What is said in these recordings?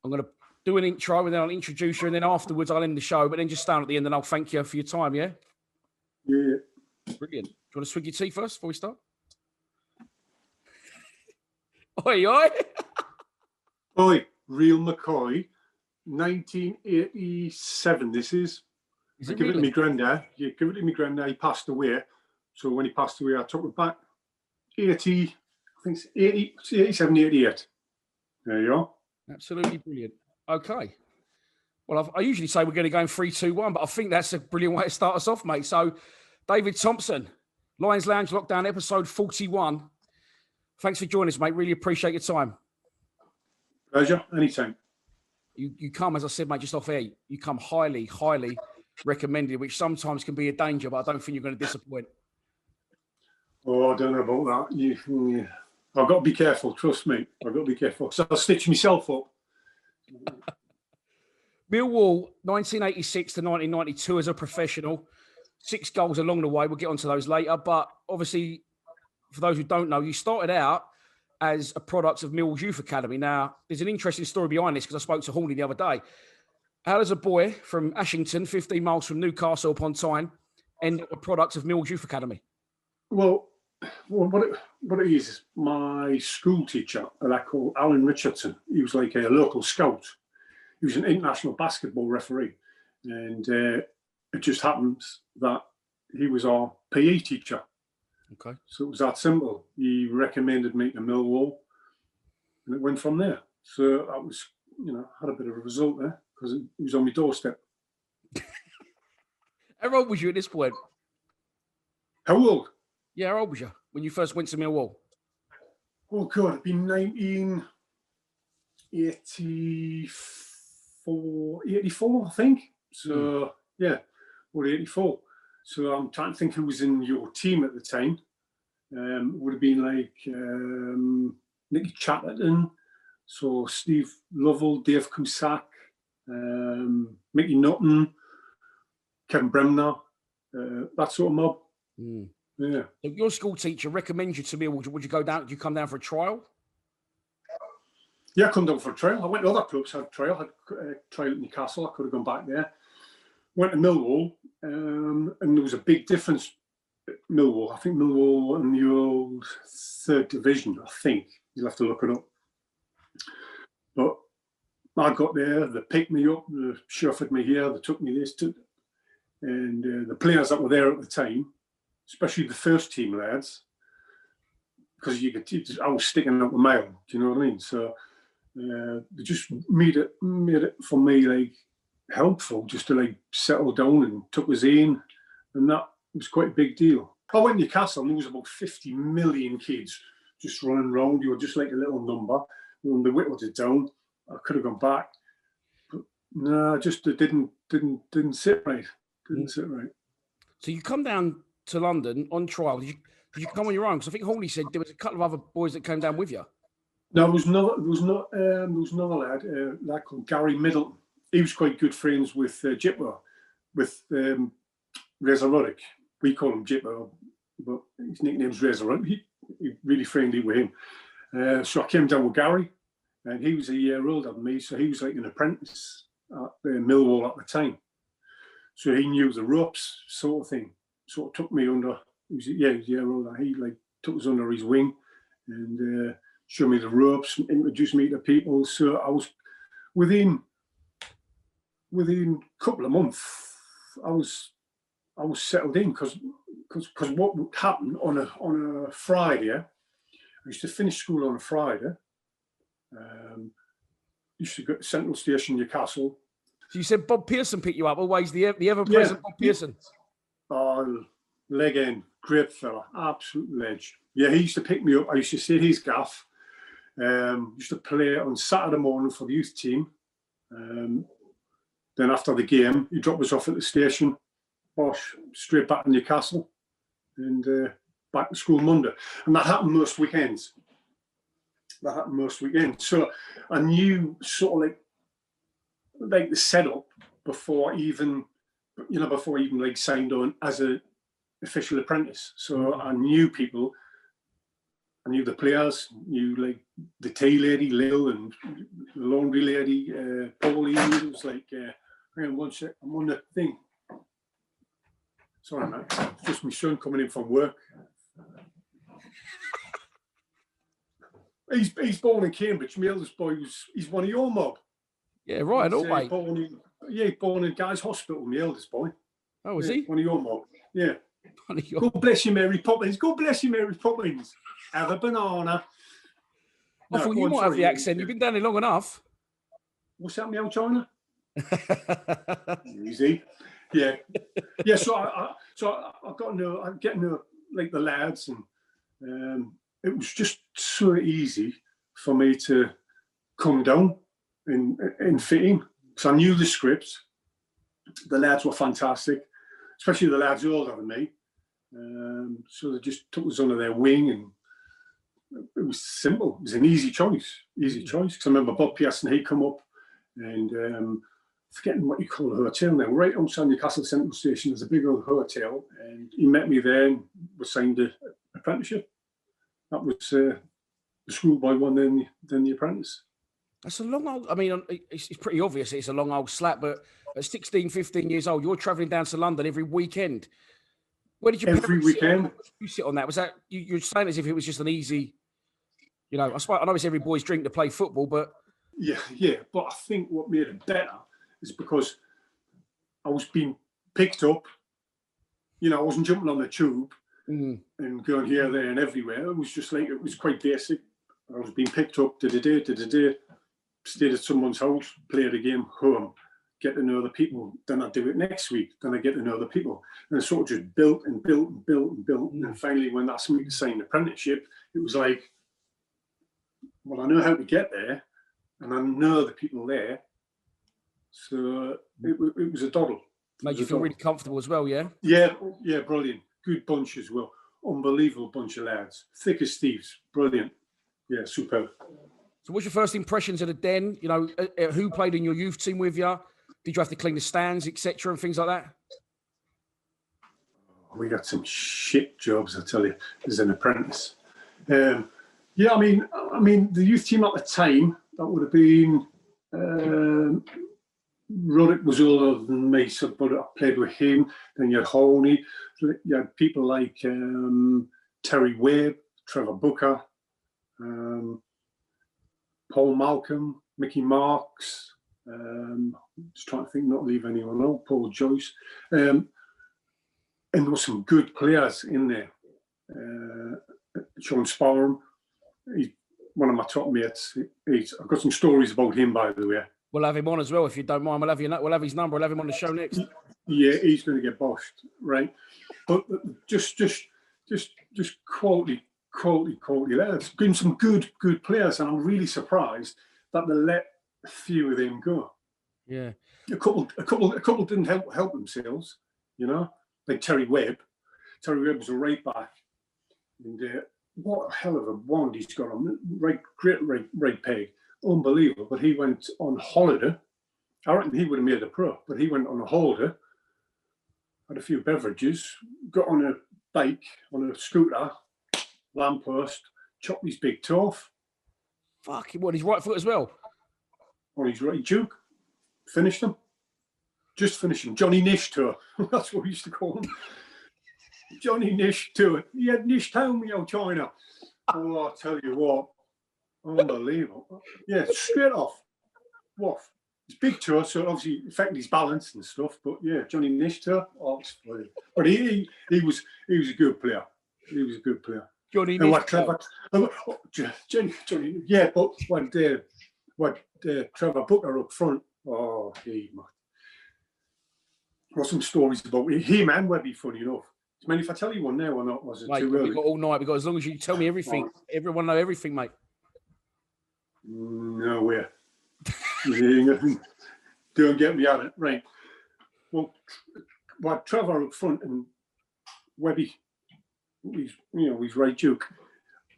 I'm going to do an intro and then I'll introduce you, and then afterwards I'll end the show, but then just stand at the end and I'll thank you for your time, yeah? Yeah. Brilliant. Do you want to swig your tea first before we start? Oi, oi. Oi, Real McCoy, 1987 this is. Is it give really? it to me granddad. Yeah, give it to me granddad. He passed away. So when he passed away, I took it back. 80, I think it's 80, 87, 88. There you are. Absolutely brilliant. Okay. Well, I usually say we're going to go in 3, 2, 1, but I think that's a brilliant way to start us off, mate. So, David Thompson, Lions Lounge Lockdown, episode 41. Thanks for joining us, mate. Really appreciate your time. Pleasure. Anytime. You come, as I said, mate, just off air, you come highly, highly recommended, which sometimes can be a danger, but I don't think you're going to disappoint. Oh, I don't know about that. I've got to be careful. Trust me. I've got to be careful. So I'll stitch myself up. Millwall, 1986 to 1992 as a professional. 6 goals along the way. We'll get onto those later. But obviously, for those who don't know, you started out as a product of Millwall's Youth Academy. Now, there's an interesting story behind this because I spoke to Horney the other day. How does a boy from Ashington, 15 miles from Newcastle upon Tyne, end up a product of Millwall's Youth Academy? Well, what it is my school teacher, called Alan Richardson, he was like a local scout. He was an international basketball referee. And it just happens that he was our PE teacher. Okay. So it was that simple. He recommended me to Millwall, and it went from there. So I was, had a bit of a result there because it was on my doorstep. How old was you at this point? How old? Yeah, how old was you when you first went to Millwall? Oh, God, it'd been 1984, I think. So, yeah, or 84. So I'm trying to think who was in your team at the time. Would have been like Nicky Chatterton, so Steve Lovell, Dave Cusack, Mickey Nutton, Kevin Bremner, that sort of mob. Mm. Yeah. So your school teacher recommends you to me. Would you go down? Did you come down for a trial? Yeah, I come down for a trial. I went to other clubs, had a trial. Had a trial at Newcastle. I could have gone back there. Went to Millwall, and there was a big difference at Millwall. I think Millwall in the old 3rd division, I think. You'll have to look it up. But I got there, they picked me up, they chauffeured me here, they took me this, and the players that were there at the time, especially the first team lads, because I was sticking out the mail, do you know what I mean? So they just made it for me like helpful just to like settle down and took us in, and that was quite a big deal. I went to Newcastle and there was about 50 million kids just running around. You were just like a little number. When they whittled it down, I could have gone back, but no, just it didn't sit right. Sit right. So you come down to London on trial. Did you come on your own? Because I think Horney said there was a couple of other boys that came down with you. No, there was another lad called Gary Middleton. He was quite good friends with Jipper, with Razor Ruddock. We call him Jipper, but his nickname's Razor Ruddock. He really friendly with him. So I came down with Gary, and he was a year older than me, so he was like an apprentice at Millwall at the time. So he knew the ropes, sort of thing. Sort of took me under. He was a year older. He like took us under his wing and showed me the ropes, introduced me to people. So I was within a couple of months, I was settled in because what would happen on a Friday, I used to finish school on a Friday. Used to go to Central Station, Newcastle. So you said Bob Pearson picked you up, always the ever-present Bob Pearson. Oh, leg end, great fella, absolute ledge. Yeah, he used to pick me up. I used to see his gaff. Used to play on Saturday morning for the youth team. Then after the game, he dropped us off at the station, straight back to Newcastle, and back to school Monday. And that happened most weekends. So I knew sort of like the setup before even like signed on as a official apprentice. So I knew people I knew the players, knew like the tea lady, Lil, and the laundry lady, Pauline. It was like, hang on one sec, I'm on the thing. Sorry, mate. It's just my son coming in from work. He's born in Cambridge. My eldest boy he's one of your mob. Yeah, right. He's, Mate. Born in Guy's Hospital, my eldest boy. Oh, is he? One of your mob. Yeah. God God bless you, Mary Poppins. God bless you, Mary Poppins. Have a banana. I thought you might have the accent. You've been down here long enough. What's that, meow China? Easy. Yeah. Yeah, so I got I'm getting to like the lads, and it was just so easy for me to come down and fit in. So I knew the script. The lads were fantastic, especially the lads older than me. So they just took us under their wing, and it was simple. It was an easy choice. Because I remember Bob Pearson, he come up, and forgetting what you call a hotel now, right outside Newcastle Central Station, there's a big old hotel, and he met me there and was signed an apprenticeship. That was the schoolboy one, then the apprentice. That's a long old, I mean, it's pretty obvious it's a long old slap, but at 16, 15 years old, you're travelling down to London every weekend. Where did you every weekend? You sit on that? Was that you're saying as if it was just an easy, I know it's every boy's drink to play football, but yeah. But I think what made it better is because I was being picked up. I wasn't jumping on the tube and going here, there, and everywhere. It was just like it was quite basic. I was being picked up, stayed at someone's house, played a game, home, get to know the people. Then I do it next week. Then I get to know the people. And it sort of just built and built and built and built. And then finally, when they asked me to sign an apprenticeship, it was like, well, I know how to get there, and I know the people there. So it was a doddle. Made you feel really comfortable as well, yeah? Yeah, brilliant. Good bunch as well. Unbelievable bunch of lads. Thick as thieves. Brilliant. Yeah, superb. So what's your first impressions of the Den? Who played in your youth team with you? Did you have to clean the stands, etc., and things like that? We got some shit jobs, I tell you, as an apprentice. Yeah, I mean, the youth team at the time, that would have been Ruddock was older than me, but I played with him. Then you had Horney. You had people like Terry Webb, Trevor Booker, Paul Malcolm, Mickey Marks. Just trying to think, not leave anyone out. Paul Joyce, and there were some good players in there. Sean Sparham, he's one of my top mates. I've got some stories about him, by the way. We'll have him on as well, if you don't mind. We'll have his number. We'll have him on the show next. Yeah, he's going to get boshed, right? But just quality lads. Been some good players, and I'm really surprised that they let a few of them go. Yeah, a couple didn't help themselves, like Terry Webb. Terry Webb was a right back, and what a hell of a wand he's got on. Great right peg. Unbelievable. But he went on holiday. I reckon he would have made a pro, but he went on a holiday, had a few beverages, got on a bike, on a scooter, lamppost, chopped his big toe off. Fuck, what, his right foot as well? On his right juke. Finished him. Just finished him. Johnny Nish tour. That's what we used to call him. Johnny Nish tour. He had Nish Town, me old China. Oh, I tell you what. Unbelievable. Yeah, straight off. Waff. It's big tour, so obviously affected his balance and stuff. But yeah, Johnny Nish tour. Oh, it's funny. But he was a good player. He was a good player. Johnny and Nish. What Trevor? Johnny. Yeah, but what Trevor Booker up front. Oh, got some stories about him and Webby. Funny enough. I mean, if I tell you one now or not, was it mate, too early? We got all night. We got as long as you tell me everything. Everyone know everything, mate. No way. Don't get me at it. Right. Well, Trevor up front and Webby, he's right duke.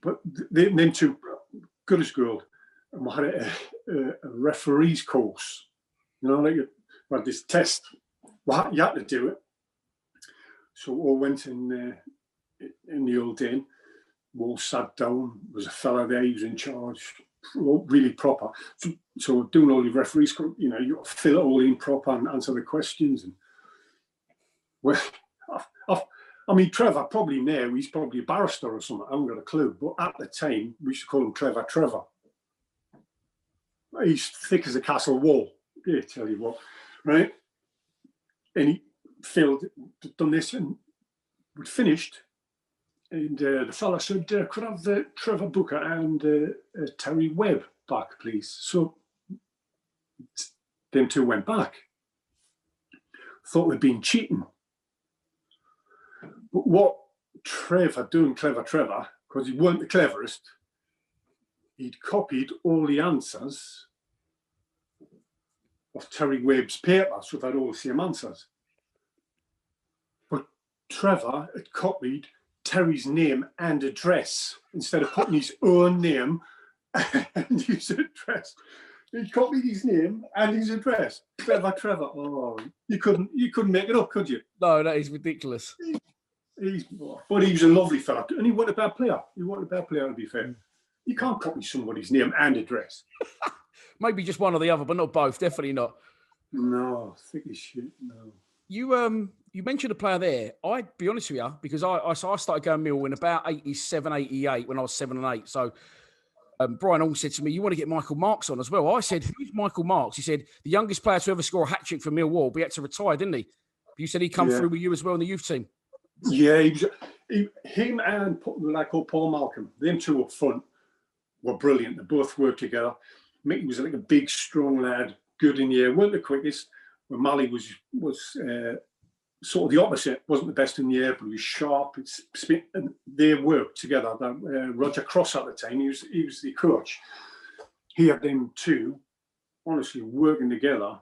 But them two, good as gold. And we had a referee's course. Like we had this test. You had to do it. So we all went in the old den. we all sat down. There was a fella there, he was in charge, really proper. So doing all the referees, you know, you got to fill it all in proper and answer the questions. And well, I mean, Trevor, probably now, he's probably a barrister or something. I haven't got a clue. But at the time, we used to call him Trevor. He's thick as a castle wall. Yeah, tell you what, right? And he done this, and we'd finished. And the fella said, could I have Trevor Booker and Terry Webb back, please? So them two went back. Thought they'd been cheating. But what Trevor, doing clever Trevor, because he weren't the cleverest, he'd copied all the answers of Terry Webb's paper, so they'd all the same answers. But Trevor had copied Terry's name and address instead of putting his own name and his address. He copied his name and his address. Trevor. Oh, you couldn't make it up, could you? No, that is ridiculous. But he was a lovely fella, and he wasn't a bad player. To be fair. You can't copy somebody's name and address. Maybe just one or the other, but not both. Definitely not. No, thick as shit. No. You mentioned a player there. I'd be honest with you, because I started going Mill in about 87, 88 when I was 7 and 8. So Brian Hall said to me, you want to get Michael Marks on as well? I said, who's Michael Marks? He said, the youngest player to ever score a hat-trick for Millwall, but he had to retire, didn't he? You said he come through with you as well in the youth team. Yeah, him and like Paul Malcolm, them two up front were brilliant. They both worked together. Mickey was like a big, strong lad, good in the air, weren't the quickest. When Mally was sort of the opposite, wasn't the best in the air, but he was sharp. And they worked together. Roger Cross at the time, he was the coach. He had them two, honestly, working together,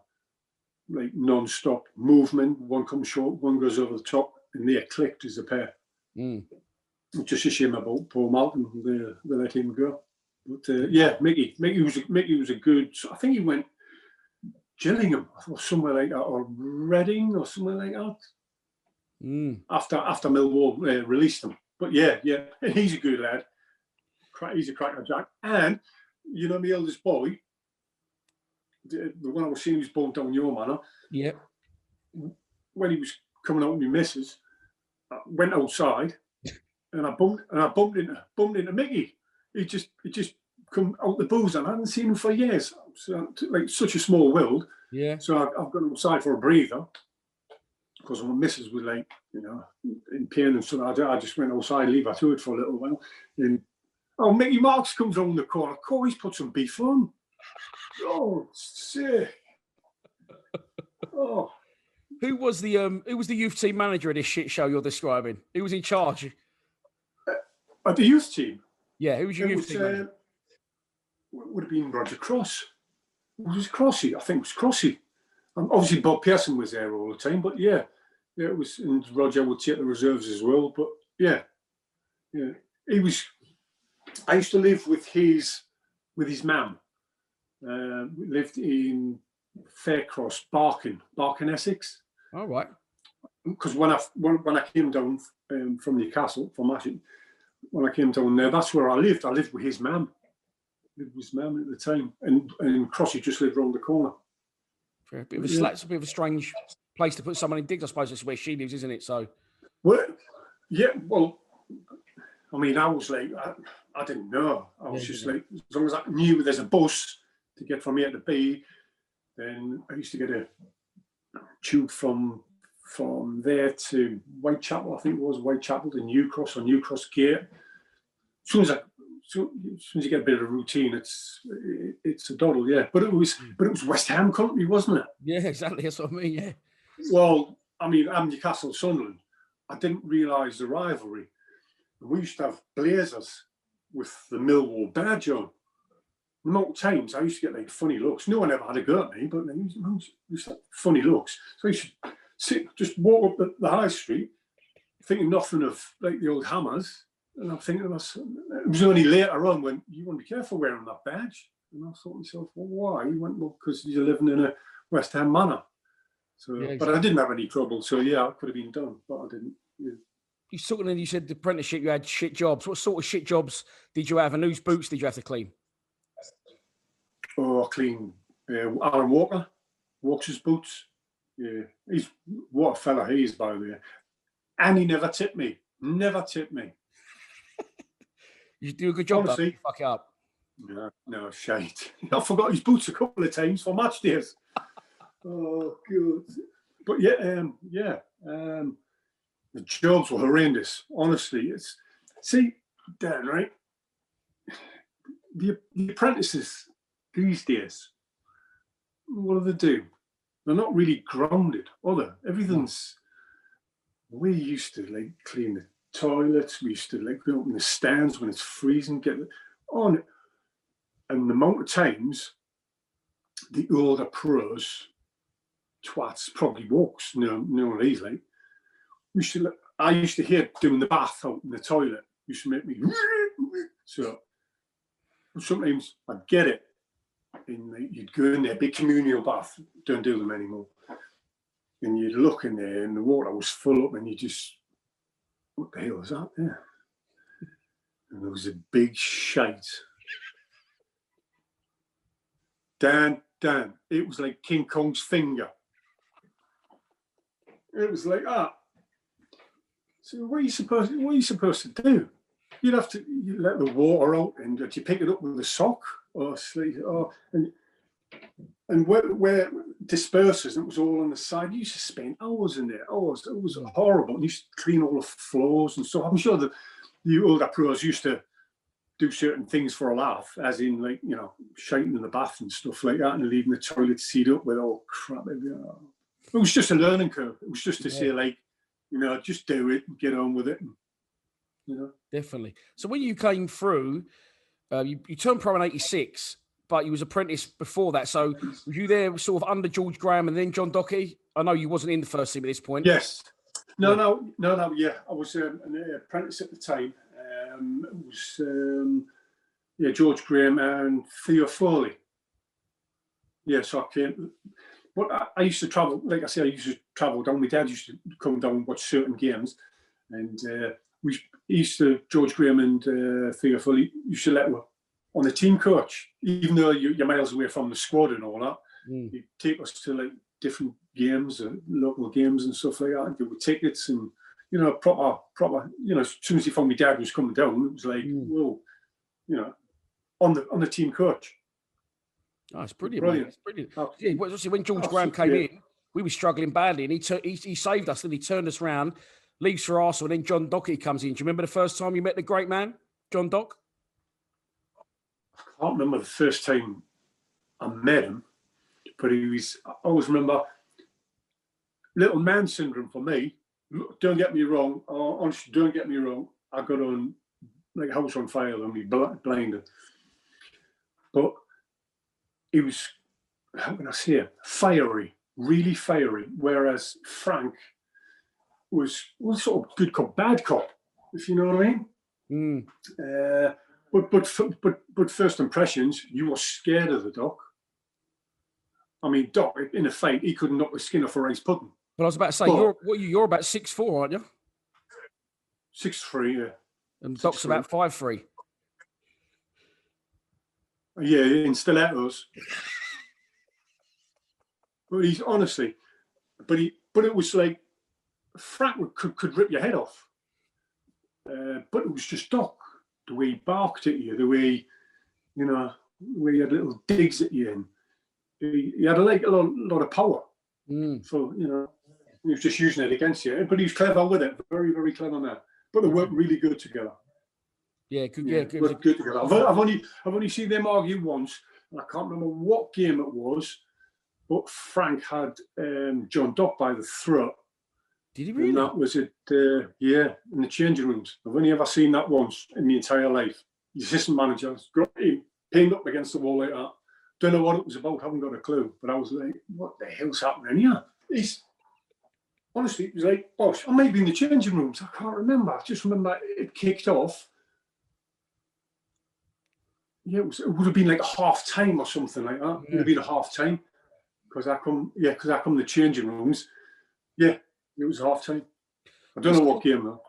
like non-stop movement. One comes short, one goes over the top, and they clicked as a pair. Just a shame about Paul Malcolm. They let him go. But yeah, Mickey was a good. I think he went Gillingham or somewhere like that, or Reading or somewhere like that. After Millwall released him. But yeah, he's a good lad. He's a cracker jack. And you know, my eldest boy, the one I was seeing, he was born down your manor. Yeah. When he was coming out with my missus, I went outside and I bumped into Mickey. He just come out the booze, and I hadn't seen him for years. So, like, such a small world. Yeah. So I've gone outside for a breather because my missus was like, you know, in pain, and so I just went outside, leave her to it for a little while. And Mickey Marks comes around the corner. Corey's put some beef on. Oh, sick. Oh. Who was the youth team manager of this shit show you're describing? Who was in charge? At the youth team? Yeah, who was your youth team manager? Would have been Roger Cross. Was it Crossy? I think it was Crossy. Obviously, Bob Pearson was there all the time, but yeah, it was. And Roger would take the reserves as well. But yeah, he was. I used to live with his mum. We lived in Faircross, Barking, Essex. All right. Because when I came down from Newcastle, from Mush, when I came down there, that's where I lived. I lived with his mum. With his mum at the time, and Crossy just lived around the corner. It's a bit of a strange place to put someone in digs. I suppose that's where she lives, isn't it? So, well, yeah. Well, I mean, I was like, I didn't know. I was just like, as long as I knew there's a bus to get from A to B, then I used to get a tube from there to Whitechapel. I think it was Whitechapel to New Cross or New Cross Gate. As soon as you get a bit of a routine, it's a doddle, yeah. But it was West Ham Company, wasn't it? Yeah, exactly. That's what I mean. Yeah. Well, I mean, I'm Newcastle Sunderland. I didn't realise the rivalry. We used to have blazers with the Millwall badge on. Multiple times I used to get like funny looks. No one ever had a go at me, but they used to have funny looks. So I used to just walk up the high street, thinking nothing of like the old Hammers. And I'm thinking, it was only later on when you want to be careful wearing that badge. And I thought to myself, well, why? He went, well, because you're living in a West Ham manor. So, yeah, exactly. But I didn't have any trouble. So, yeah, it could have been done, but I didn't. Yeah. you said the apprenticeship, you had shit jobs. What sort of shit jobs did you have, and whose boots did you have to clean? Oh, I clean Alan Walker's boots. Yeah, what a fella he is, by the way. And he never tipped me. Never tipped me. You do a good job, honestly. Fuck it up. No, shite. I forgot his boots a couple of times for match days. Oh, good. But the jobs were horrendous. Honestly, Dan, right? The apprentices these days, what do? They're not really grounded, are they? Everything's. We used to like clean the toilets. We used to like go open the stands when it's freezing, get on it. And the amount of times the older pros, twats, probably walks, no these like. I used to hear doing the bath out in the toilet. Used to make me so. Sometimes I'd get it, and you'd go in there, big communal bath. Don't do them anymore. And you'd look in there, and the water was full up, and you just, what the hell is that there? And there was a big shite. Dan, it was like King Kong's finger. It was like that. So what are you supposed to do? You'd have to let the water out, and you pick it up with a sock or sleeve, and where dispersers, it was all on the side. You used to spend hours in there. Hours. It was horrible. You used to clean all the floors and stuff. I'm sure that the older pros used to do certain things for a laugh, as in like, shiting in the bath and stuff like that, and leaving the toilet seat up with all crap. It was just a learning curve. It was just to say, like, just do it and get on with it. Definitely. So when you came through, you turned pro in '86, but you was apprentice before that. So were you there sort of under George Graham and then John Dockey? I know you wasn't in the first team at this point. Yes. No. Yeah, I was an apprentice at the time. It was George Graham and Theo Foley. Yeah, so I came. But I used to travel. Like I said, I used to travel down. My dad used to come down and watch certain games, and we used to, George Graham and Theo Foley used to let us on the team coach, even though you're miles away from the squad and all that. He'd take us to like different games, local games and stuff like that, and give us tickets and proper. As soon as he found my dad was coming down, it was like, whoa, on the team coach. Oh, it's brilliant. It's brilliant. Yeah, when George Graham came in, we were struggling badly, and he saved us, and he turned us round. Leaves for Arsenal, and then John Dockey comes in. Do you remember the first time you met the great man, John Dock? I can't remember the first time I met him, but I always remember little man syndrome for me. Don't get me wrong. Honestly, don't get me wrong. I got on like a house on fire when we blinded. But he was, how can I say it? Fiery, really fiery. Whereas Frank was sort of good cop, bad cop, if you know what I mean. But first impressions, you were scared of the Doc. I mean, Doc in a fight, he couldn't knock the skin off a rice pudding. But I was about to say, you're about 6'4", aren't you? 6'3", yeah. And Doc's about 5'3". Yeah, in stilettos. But he's honestly, but it was like Frank could rip your head off. But it was just Doc, the way he barked at you, the way, the way he had little digs at you, and he had a lot of power. So, he was just using it against you. But he was clever with it, very, very clever man. But they worked really good together. Yeah, good. Worked good together. I've only seen them argue once, and I can't remember what game it was, but Frank had John Dock by the throat. Did he really? And that was it, in the changing rooms. I've only ever seen that once in my entire life. The assistant manager got him pinned up against the wall like that. Don't know what it was about, haven't got a clue. But I was like, what the hell's happening here? Honestly, it was like, I may be in the changing rooms. I can't remember. I just remember it kicked off. Yeah, it would have been like a half time or something like that. It would have been a half time. Because I come in the changing rooms. Yeah, it was half time. I don't know what game though.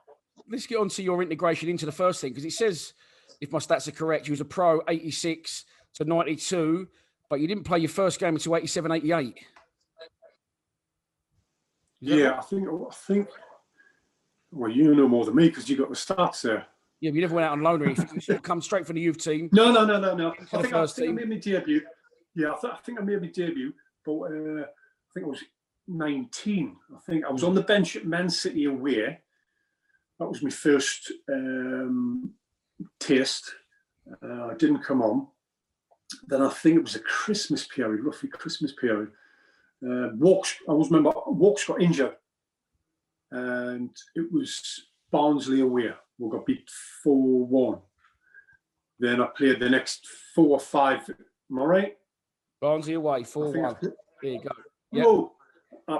let's get on to your integration into the first team, because it says, if my stats are correct, you was a pro 86 to 92, but you didn't play your first game until 87, 88. Yeah, right? I think. Well, you know more than me because you got the stats there. Yeah, but you never went out on loan or anything. You sort of come straight from the youth team. No. I think I made my debut. Yeah, I think I made my debut, but I think I was 19. I think I was on the bench at Man City away. That was my first taste. I didn't come on. Then I think it was a Christmas period, roughly Christmas period. Walks got injured. And it was Barnsley away. We got beat 4-1. Then I played the next 4 or 5. Am I right? Barnsley away, 4-1. There you go. Yep. Whoa. I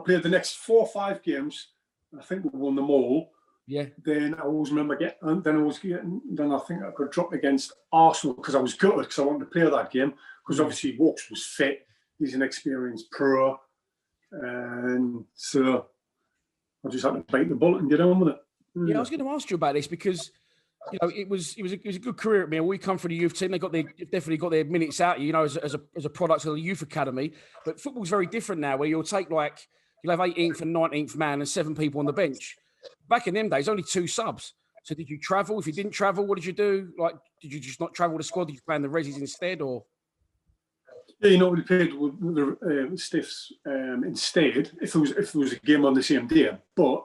played the next 4 or 5 games. I think we won them all. Yeah. Then I always remember then I think I got dropped against Arsenal because I was gutted because I wanted to play that game because obviously Walks was fit. He's an experienced pro. And so I just had to bite the bullet and get on with it. Yeah, I was going to ask you about this because, you know, it was a good career at me. We come from the youth team; they definitely got their minutes out. You know, as a product of the youth academy. But football's very different now, where you'll have 18th and 19th man and 7 people on the bench. Back in them days, only 2 subs. So did you travel? If you didn't travel, what did you do? Like, did you just not travel the squad? Did you play in the resis instead, or? Yeah, you know, we played with the stiffs instead if there was a game on the same day. But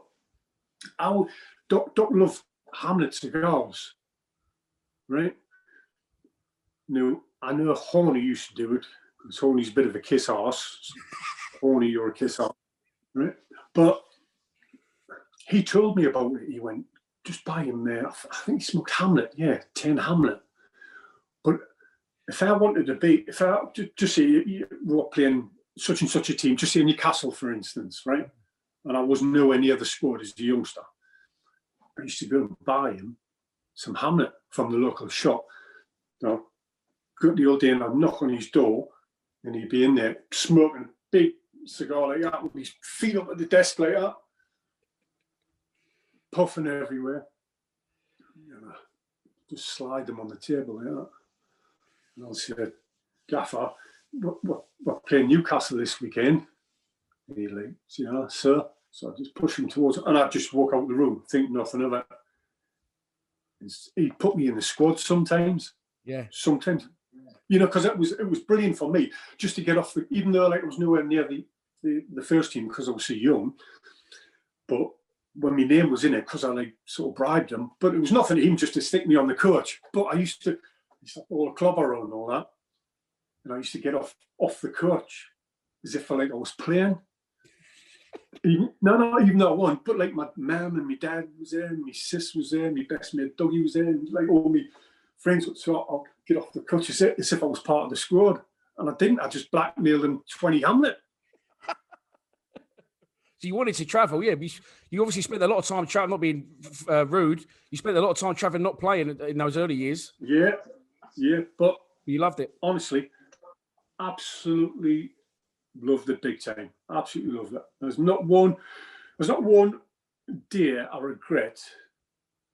Doc loved Hamlet cigars, right? Now, I know Horny used to do it because Horny's a bit of a kiss arse. Horny, you're a kiss arse, right? But he told me about it. He went, just buy him there. I think he smoked Hamlet, 10 Hamlet. But if I wanted to be, just say we were playing such and such a team, just say Newcastle, for instance, right? And I wasn't nowhere near the squad as a youngster. I used to go and buy him some Hamlet from the local shop. You know, go to the old day and I'd knock on his door and he'd be in there smoking a big cigar like that with his feet up at the desk like that, puffing everywhere. You know, just slide them on the table like that. And I'll say, Gaffer, we're playing Newcastle this weekend. And he'd like, yeah, sir. So I just push him towards it. And I'd just walk out the room, think nothing of it. He'd put me in the squad sometimes. Yeah. Sometimes. You know, because it was brilliant for me just to get off even though like I was nowhere near the first team because I was so young. But when my name was in it, because I like sort of bribed him, but it was nothing to him just to stick me on the coach. But I used to all the club around and all that. And I used to get off the coach as if I was playing. Not even though I won, but like my mum and my dad was there, and my sis was there, my best mate Dougie was there, and like all my friends. So I'll get off the coach as if I was part of the squad. And I didn't. I just blackmailed them 20 Hamlet. So you wanted to travel, yeah. You obviously spent a lot of time traveling, not being rude. You spent a lot of time traveling, not playing in those early years. Yeah, but you loved it. Honestly, absolutely loved it big time. Absolutely loved it. There's not one day I regret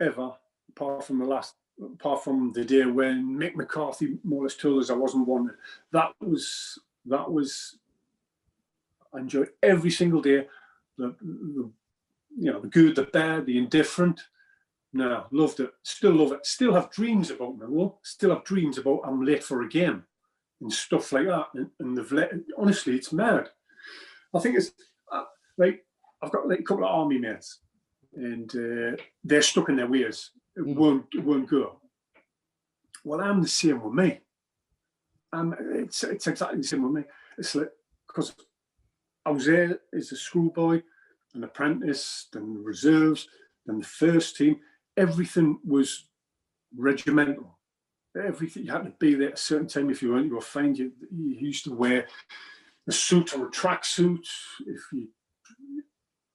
ever, apart from the day when Mick McCarthy more or less told us I wasn't wanted. That was I enjoyed every single day. The good, the bad, the indifferent. No, loved it. Still love it. Still have dreams about Millwall. Still have dreams about I'm late for a game and stuff like that. And honestly, it's mad. I think it's like I've got like a couple of army mates, and they're stuck in their ways. It won't go. Well, I'm the same with me. It's exactly the same with me. It's like because I was there as a schoolboy, an apprentice, then the reserves, then the first team. Everything was regimental. Everything, you had to be there at a certain time. If you weren't, you were fined. You used to wear a suit or a tracksuit.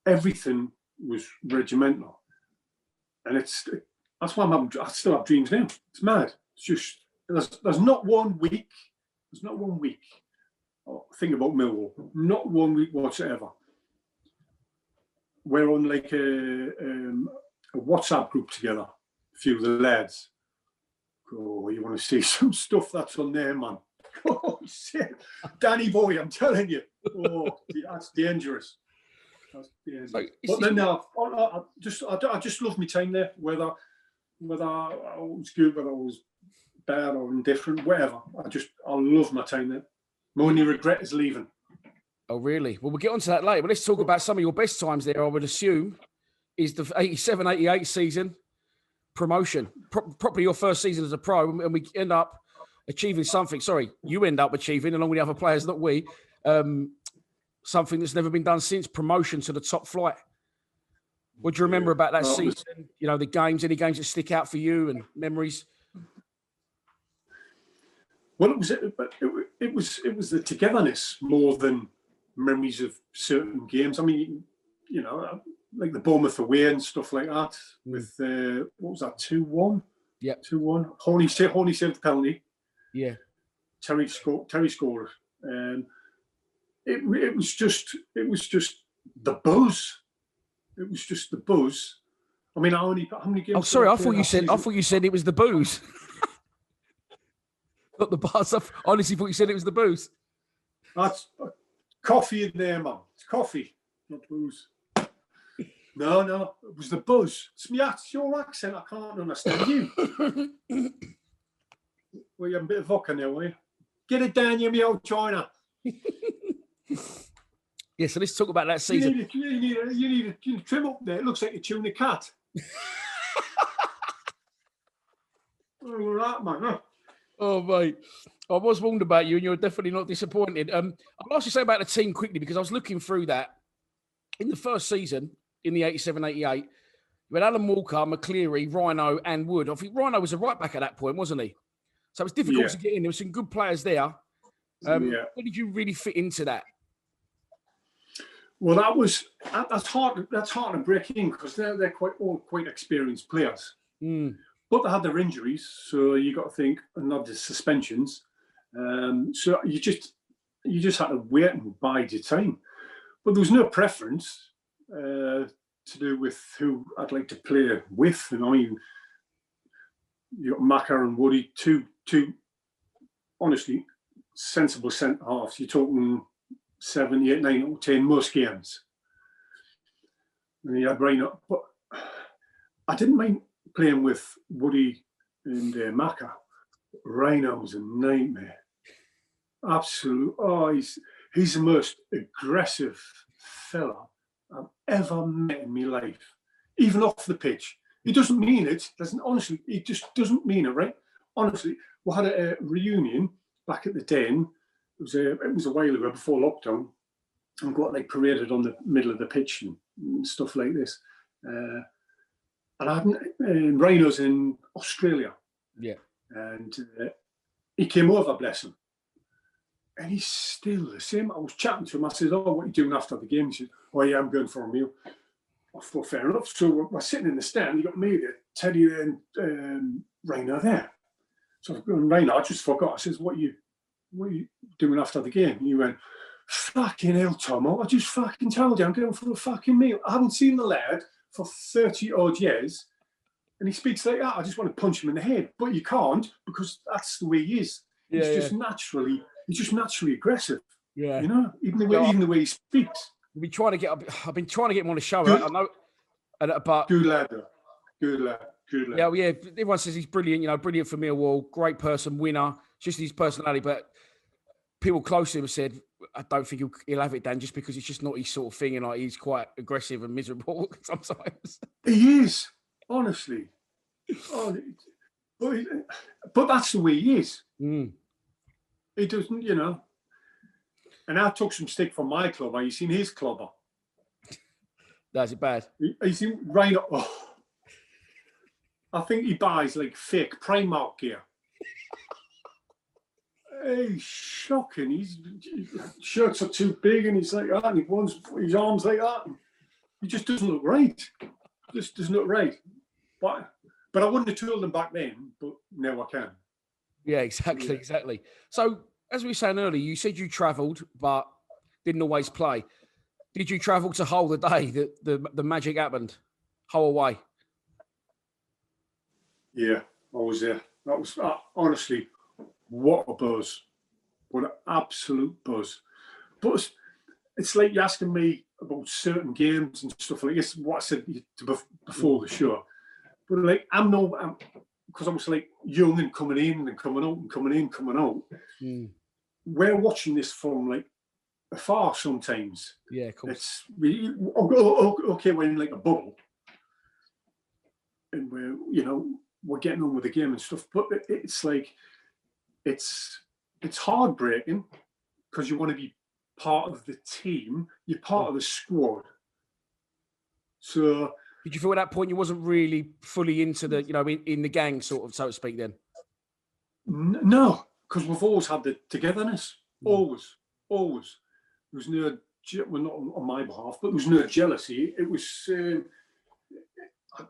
Everything was regimental, and that's why I still have dreams now. It's mad. It's just there's not one week. There's not one week. Think about Millwall. Not 1 week whatsoever. We're on like a a WhatsApp group together, a few of the lads. Oh, you want to see some stuff that's on there, man? Oh, shit. Danny boy, I'm telling you. Oh, that's dangerous. That's dangerous. But then I just love my time there, whether I was good, whether I was bad or indifferent, whatever. I love my time there. My only regret is leaving. Oh, really? Well, we'll get onto that later. But let's talk about some of your best times there, I would assume, is the 87-88 season promotion. Probably your first season as a pro, and we end up achieving something. Sorry, you end up achieving, along with the other players, not we, something that's never been done since, promotion to the top flight. What do you remember about that season? You know, the games, any games that stick out for you and memories? Well, it was the togetherness more than memories of certain games. I mean, you know, like the Bournemouth away and stuff like that. With what was that, 2-1? Yeah, 2-1. Horney saved the penalty. Yeah, Terry scored. It was just the buzz. It was just the buzz. I mean, how many games? Oh, sorry, I thought you said it was the booze. Not the bars. I honestly thought you said it was the booze. That's coffee in there, man. It's coffee, not booze. No, it was the buzz. It's your accent. I can't understand you. Well, you have a bit of vodka now, will you? Get it down, you me old China. Yeah, so let's talk about that season. You need a trim up there. It looks like you're chewing a cat. Oh, right, man. Huh? Oh, mate. I was warned about you, and you're definitely not disappointed. I'll ask you something about the team quickly, because I was looking through that. In the first season, in the 87-88, you had Alan Walker, McCleary, Rhino, and Wood. I think Rhino was a right back at that point, wasn't he? So it was difficult to get in. There were some good players there. Where did you really fit into that? Well, that's hard to break in, because they're quite experienced players. But they had their injuries, so you got to think, and not the suspensions. So you just had to wait and bide your time. But there was no preference to do with who I'd like to play with. And I mean, you got Macca and Woody, two honestly sensible centre halves. You're talking 7, 8, 9, 10 most games. And you had Rhino, but I didn't mind playing with Woody and Macca. Rhino was a nightmare. Absolute. Oh, he's the most aggressive fella I've ever met in my life. Even off the pitch. He doesn't mean it. Honestly, he just doesn't mean it, right? Honestly, we had a reunion back at the Den. It was a while ago, before lockdown, and got like paraded on the middle of the pitch and stuff like this. And I hadn't. Rhino's in Australia. Yeah. And he came over, bless him. And he's still the same. I was chatting to him. I said, "Oh, what are you doing after the game?" He said, "Oh, yeah, I'm going for a meal." I thought, fair enough. So we're sitting in the stand. You got me there, Teddy and Rhino there. So I've gone, Rhino, I just forgot. I says, what are you doing after the game? And he went, "Fucking hell, Thomo, I just fucking told you I'm going for a fucking meal. I haven't seen the lad for 30 odd years. And he speaks like that. I just want to punch him in the head. But you can't, because that's the way he is. He's just naturally aggressive. Yeah. You know, even the way he speaks. I've been trying to get him on the show. I know, but good lad. Yeah, everyone says he's brilliant. You know, brilliant for Millwall, great person, winner. Just his personality. But people close to him have said, I don't think he'll have it, Dan, just because it's just not his sort of thing. And like, he's quite aggressive and miserable sometimes. He is, honestly. But that's the way he is. He doesn't, you know. And I took some stick from my club. Have you seen his clubber? That's it bad. He's in right up. Oh. I think he buys like fake Primark gear. He's shocking. His shirts are too big and he's like that. And he wants his arms like that. He just doesn't look right. Just doesn't look right. But I wouldn't have told him back then, but now I can. Yeah, exactly. So, as we were saying earlier, you said you travelled, but didn't always play. Did you travel to Hull the day that the magic happened? Hull away? Yeah, I was there. That was honestly, what a buzz. What an absolute buzz. But it's like you're asking me about certain games and stuff like this, what I said before the show. But like, because I was like young and coming in and coming out and coming in, coming out. We're watching this from like afar sometimes. Yeah, of course. It's okay, we're in like a bubble, and we're getting on with the game and stuff. But it's like it's heartbreaking because you want to be part of the team. You're part of the squad. So did you feel at that point you wasn't really fully into the, in the gang, sort of, so to speak, then? No, because we've always had the togetherness. Always. There was no, well, not on my behalf, but there was no jealousy. It was,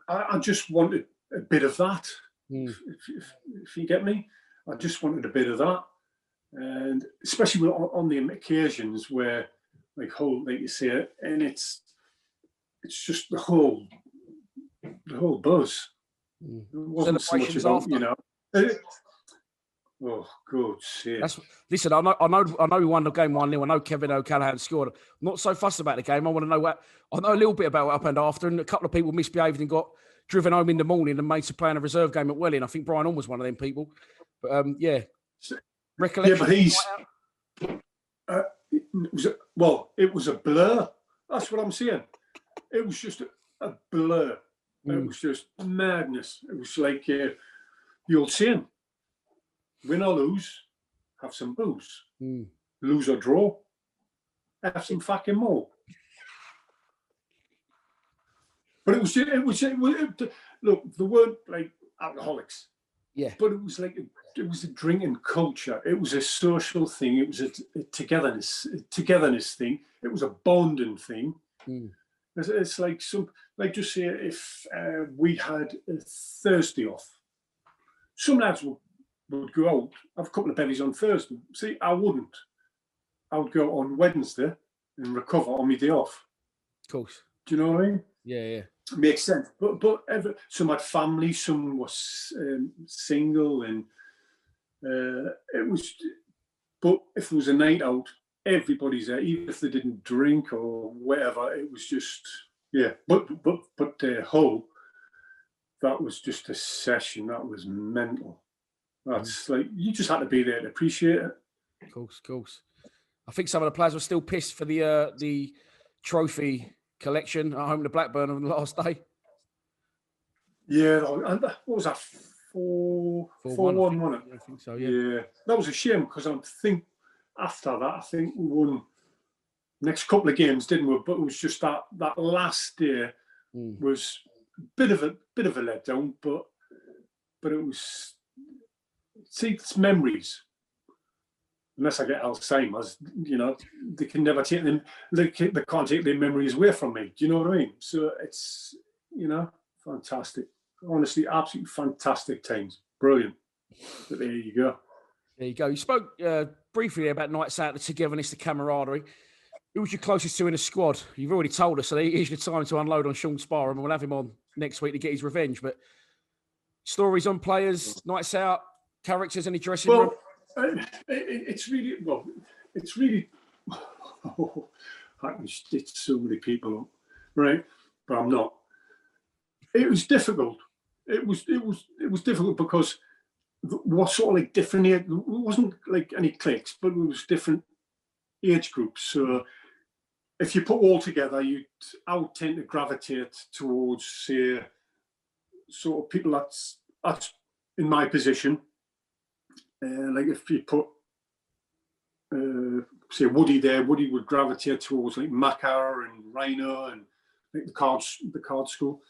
I just wanted a bit of that, if you get me. I just wanted a bit of that. And especially on the occasions where, like you say, and it's just the whole buzz. It wasn't so much about, oh, good shit. Listen, I know we won the game 1-0. I know Kevin O'Callaghan scored. I'm not so fussed about the game. I want to know I know a little bit about what happened after, and a couple of people misbehaved and got driven home in the morning and made to play in a reserve game at Welling. I think Brian Orme was one of them people. But yeah. Recollection. Yeah, but it was a blur. That's what I'm saying. It was just a blur. It was just madness. It was like the old saying, win or lose, have some booze. Lose or draw, have some fucking more. But look, they weren't like alcoholics. Yeah. But it was like it was a drinking culture. It was a social thing. It was a togetherness thing. It was a bonding thing. It's like just say if we had a Thursday off, some lads would go out, have a couple of bevies on Thursday. See, I wouldn't. I would go on Wednesday and recover on my day off. Of course. Do you know what I mean? Yeah. Makes sense. But some had family, some was single, and it was. But if there was a night out, everybody's there, even if they didn't drink or whatever. It was just But Hull, that was just a session. That was mental. That's like you just had to be there to appreciate it. Of course. I think some of the players were still pissed for the trophy collection at home to Blackburn on the last day. Yeah, and what was that? 4-1, wasn't it? I think so, yeah. That was a shame because I think after that, I think we won next couple of games, didn't we? But it was just that last day was a bit of a letdown, but it was. See, it's memories. Unless I get Alzheimer's, they can never take them. They can't take their memories away from me. Do you know what I mean? So it's fantastic. Honestly, absolutely fantastic times. Brilliant. But there you go. There you go. You spoke briefly about nights out, the togetherness, the camaraderie. Who was your closest to in the squad? You've already told us, so here's your time to unload on Sean Sparrow, and we'll have him on next week to get his revenge. But stories on players, nights out, characters in the dressing room? It's really I can stitch so many people up, right? But I'm not. It was difficult. It was difficult because what sort of like different. It wasn't like any cliques, but it was different age groups. So if you put all together, I would tend to gravitate towards say sort of people that's in my position. Like if you put say Woody there, Woody would gravitate towards like Macca and Rhino and like the card school.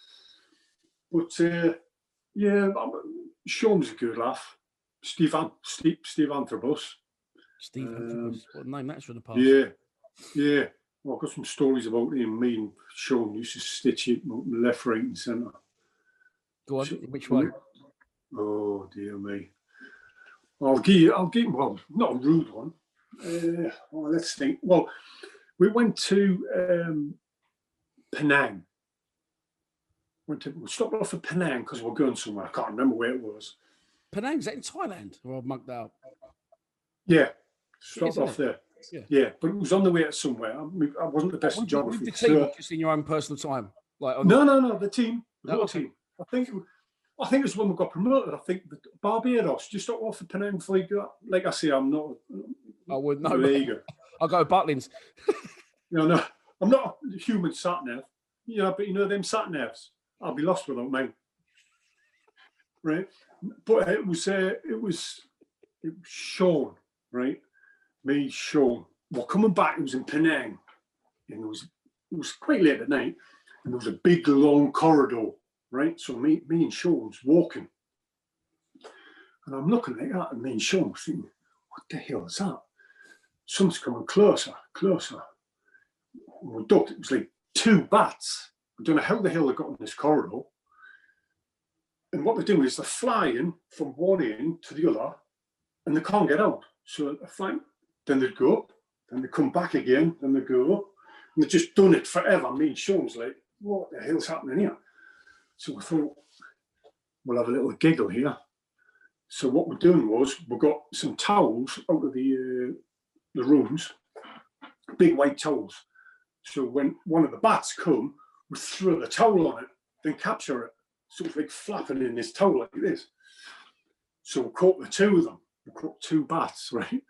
But Sean's a good laugh. Steve Anthropos. Steve Anthropos. What a name that's from the past. Yeah. Well, I've got some stories about him. Me and Sean used to stitch it left, right, and centre. Go on. Which one? Oh dear me. I'll give well, not a rude one. Let's think. Well, we went to Penang. We stopped off at Penang because we were going somewhere. I can't remember where it was. Penang, is that in Thailand? Or I've mucked that up. Yeah, stopped off there. Yeah, but it was on the way to somewhere. I wasn't the best at geography. With the team, just in your own personal time? Like No, the team. The whole team. I think it was when we got promoted. I think Barbados, just stopped off at Penang before you go. Like I say, I'm not. I would know. There you go. I'll go to Butlins. No, I'm not a human sat nav. But them sat navs. I'll be lost without mine. Right, but it was Sean, right? Me, Sean. Well, coming back, it was in Penang, and it was quite late at night, and there was a big long corridor, right? So me and Sean's walking, and I'm looking like that, and me and Sean was thinking, what the hell is that? Something's coming closer. And we ducked. It was like 2 bats. I don't know how the hell they got in this corridor. And what they're doing is they're flying from one end to the other, and they can't get out. So they're flying, then they'd go up, then they come back again, then they go up. And they've just done it forever. Me and Sean's like, what the hell's happening here? So we thought, we'll have a little giggle here. So what we're doing was, we got some towels out of the rooms, big white towels. So when one of the bats come, we throw the towel on it, then capture it. So it's like flapping in this towel like this. So we caught the 2 of them. We caught 2 bats, right?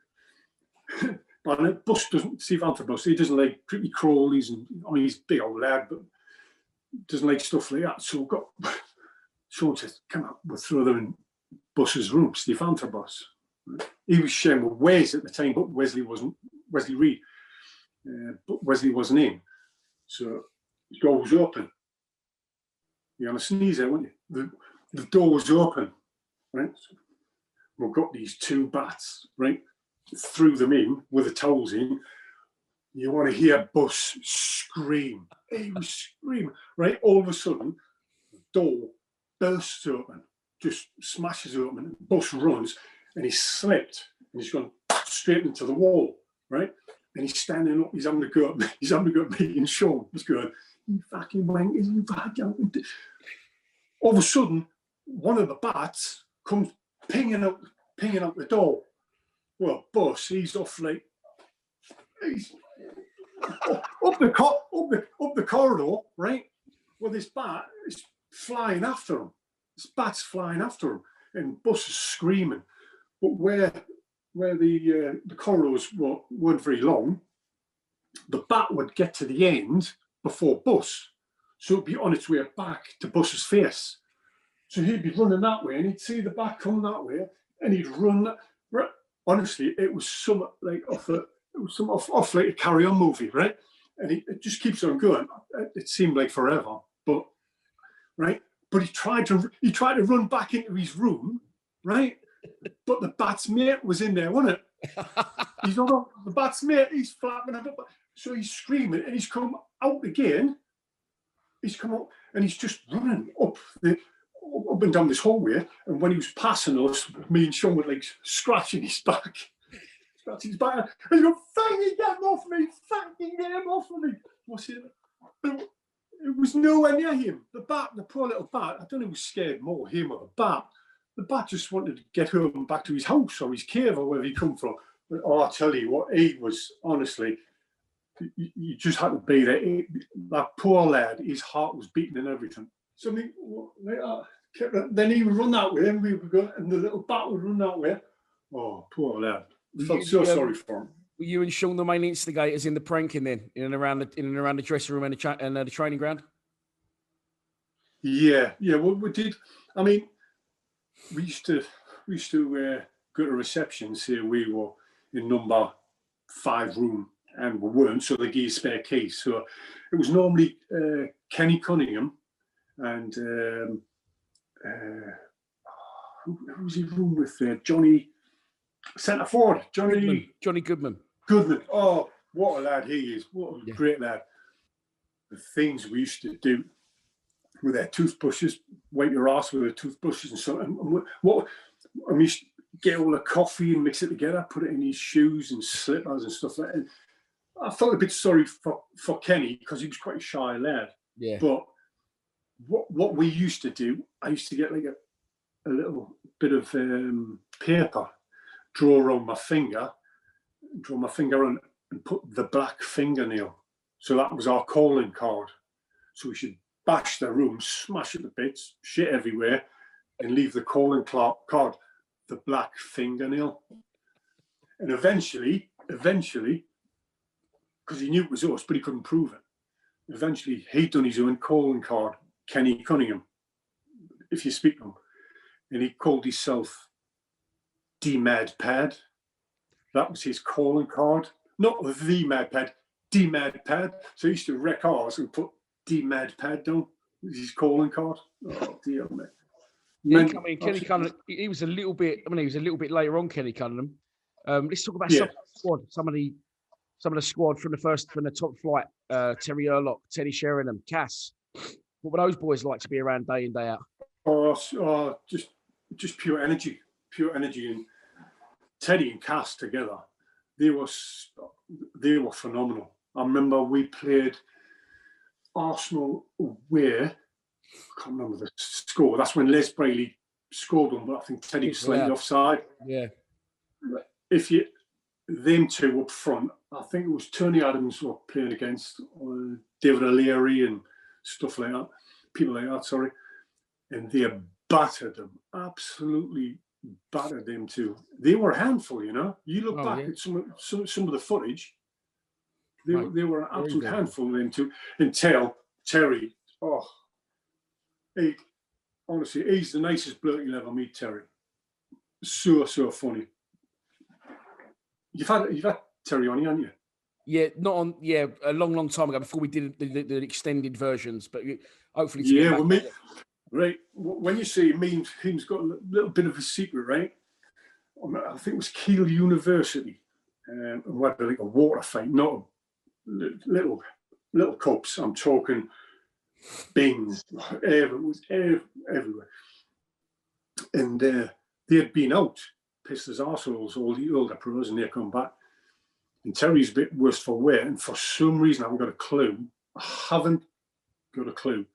But Bush doesn't, Steve Anthropos, he doesn't like creepy crawlies, and he's a big old lad, but doesn't like stuff like that. So we got, Sean says, come on, we'll throw them in Bush's room, Steve Anthropos. Right? He was sharing with Wes at the time, but Wesley Reed. But Wesley wasn't in. So the door was open. You're going to sneeze there, weren't you? The door was open, right? So we've got these 2 bats, right? Threw them in with the towels in. You want to hear Bus scream. He was screaming, right? All of a sudden, the door bursts open, just smashes open. Bus runs, and he slipped, and he's gone straight into the wall, right? And he's standing up. He's having to go at me and Sean. He's going, you fucking wankers, you fucking. All of a sudden, one of the bats comes pinging out the door. Well, Bus, he's off like, he's up the corridor, right? Well, this bat is flying after him. This bat's flying after him, and Bus is screaming. But where the corridors weren't very long, the bat would get to the end before Bus. So it'd be on its way back to Bus's face. So he'd be running that way, and he'd see the bat coming that way, and he'd run that. Honestly, it was somewhat like off like a Carry On movie, right? And it just keeps on going. It seemed like forever, but right. But he tried to run back into his room, right? But the bat's mate was in there, wasn't it? He's not the bat's mate. He's flapping up, so he's screaming, and he's come out again. He's come up, and he's just running up and down this hallway. And when he was passing us, me and Sean were like scratching his back, and he's going, "Fucking get him off me! Fucking get him off of me!" What's it? It was nowhere near him. The bat, the poor little bat. I don't know who was scared more, him or the bat. The bat just wanted to get home back to his house or his cave or wherever he come from. But I tell you what, he was honestly, you just had to be there. That poor lad, his heart was beating and everything. So then he would run that way, and we would go, and the little bat would run that way. Oh, poor lad. I felt so sorry for him. Were you and Sean the main instigators in the pranking then, in and around the dressing room and the training ground? Yeah. Well, we did. I mean, we used to go to reception, say we were in number 5 room, and we weren't, so they gave you a spare key. So it was normally Kenny Cunningham and who was he room with? Johnny centre forward, Johnny Goodman. Oh, what a lad he is! What a great lad. The things we used to do with their toothbrushes, wipe your ass with their toothbrushes and so on. And we used to get all the coffee and mix it together, put it in his shoes and slippers and stuff like that. And I felt a bit sorry for Kenny because he was quite a shy lad. Yeah. But what we used to do, I used to get like a little bit of paper, draw my finger on, and put the black fingernail. So that was our calling card. So we should bash the room, smash it to bits, shit everywhere, and leave the calling card, the black fingernail. And eventually, because he knew it was us, but he couldn't prove it. Eventually, he'd done his own calling card, Kenny Cunningham, if you speak to him. And he called himself D-Mad Pad. That was his calling card. Not the Mad Pad, D-Mad Pad. So he used to wreck ours and put D-Mad Pad down. His calling card. Oh, dear me. Kenny Cunningham, he was a little bit later on, Kenny Cunningham. Let's talk about some of the squad from the top flight. Terry Erlock, Teddy Sheringham, Cass. What were those boys like to be around day in, day out? Oh, just pure energy. And Teddy and Cass together, they were phenomenal. I remember we played Arsenal away. I can't remember the score. That's when Les Brayley scored one, but I think Teddy was slightly offside. Yeah. If them two up front, I think it was Tony Adams were playing against, David O'Leary and stuff like that, people like that, sorry. And they battered them, absolutely battered them too. They were a handful, you know. You look back at some of the footage, they were an absolute handful of them too. And Terry, honestly, he's the nicest bloke you'll ever meet, Terry. So funny. You've had Terry on, haven't you? Yeah, not on. Yeah, a long time ago before we did the extended versions. But hopefully, right. When you say me's got a little bit of a secret, right? I think it was Keele University, and we had like a water fight, not little cups. I'm talking bins, it was everywhere, and they had been out. Pissed as arseholes, all the older pros, and they come back. And Terry's a bit worse for wear, and for some reason, I haven't got a clue.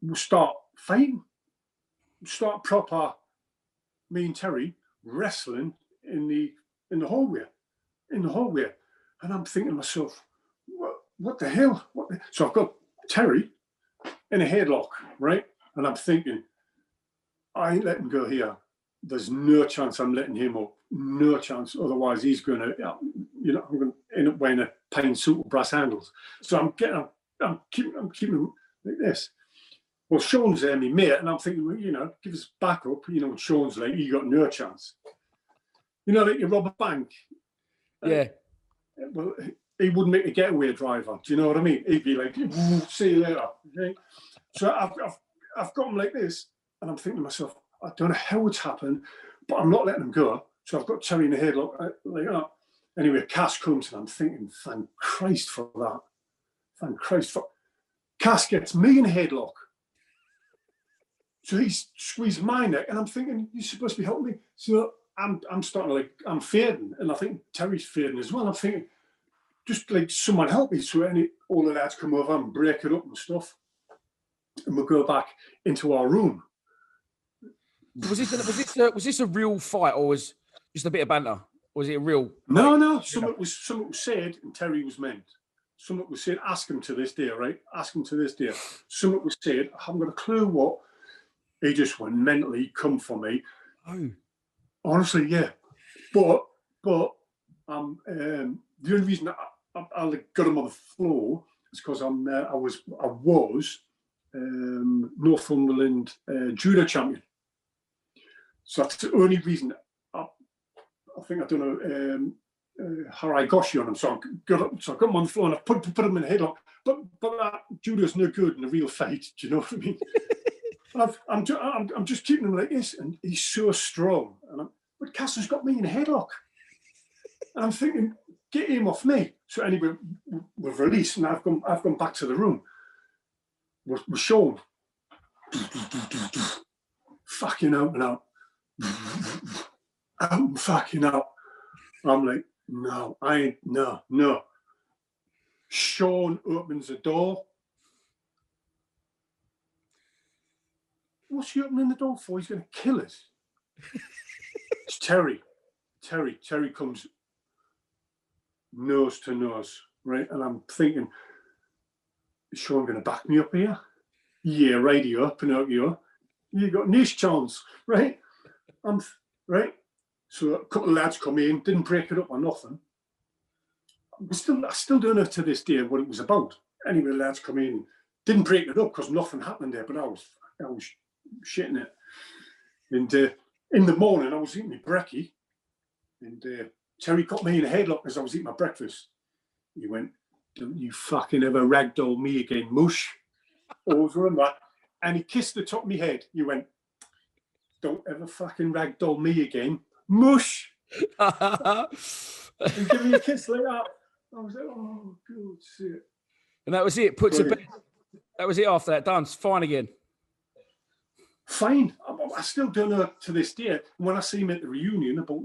We'll start fighting. Start proper, me and Terry, wrestling in the hallway. And I'm thinking to myself, what the hell? So I've got Terry in a headlock, right? And I'm thinking, I ain't letting go here. There's no chance I'm letting him up. No chance. Otherwise, he's going to, I'm going to end up wearing a pine suit with brass handles. So I'm keeping him like this. Well, Sean's there, my mate, and I'm thinking, well, give us backup. And Sean's like, you got no chance. Like you rob a bank. Yeah. Well, he wouldn't make a getaway driver. Do you know what I mean? He'd be like, see you later. Okay? So I've got him like this. And I'm thinking to myself, I don't know how it's happened, but I'm not letting him go. So I've got Terry in the headlock like that. Anyway, Cass comes and I'm thinking, thank Christ for that. Thank Christ for... Cass gets me in a headlock. So he's squeezed my neck and I'm thinking, you're supposed to be helping me. So I'm starting to I'm fading. And I think Terry's fading as well. I'm thinking, just like someone help me. So all the lads come over and break it up and stuff. And we'll go back into our room. Was this a real fight, or was just a bit of banter? Or was it a real? No. Something was said, and Terry was meant. Something was said. Ask him to this day, right? Ask him to this day. Something was said. I haven't got a clue what. He just went mentally. Come for me. Oh, honestly, yeah. But the only reason I got him on the floor is because I was Northumberland judo champion. So that's the only reason I think I done a Haragoshi on him. So I got him on the floor and I put him in a headlock. But that judo's no good in a real fight. Do you know what I mean? I'm just keeping him like this, and he's so strong. But Cass's got me in a headlock, and I'm thinking, get him off me. So anyway, we've released, and I've gone back to the room. We're shown fucking out and out. I'm fucking up. I'm like, no, I ain't, no. Sean opens the door what's he opening the door for? He's going to kill us. It's Terry. Terry comes nose to nose, right? And I'm thinking, is Sean going to back me up here? Yeah, radio, Pinocchio. You got nice chance, right? Right? So a couple of lads come in, didn't break it up or nothing. I still don't know to this day what it was about. Anyway, lads come in, didn't break it up because nothing happened there, but I was shitting it. And in the morning, I was eating my brekkie, and Terry got me in a headlock as I was eating my breakfast. He went, "Don't you fucking ever ragdoll me again, Mush." Over and that. And he kissed the top of my head. He went, "Don't ever fucking ragdoll me again, Mush." And give me a kiss like that. I was like, oh, good shit. And that was it. Put to bed. That was it after that. Done. Fine again. Fine. I still don't know to this day. When I see him at the reunion about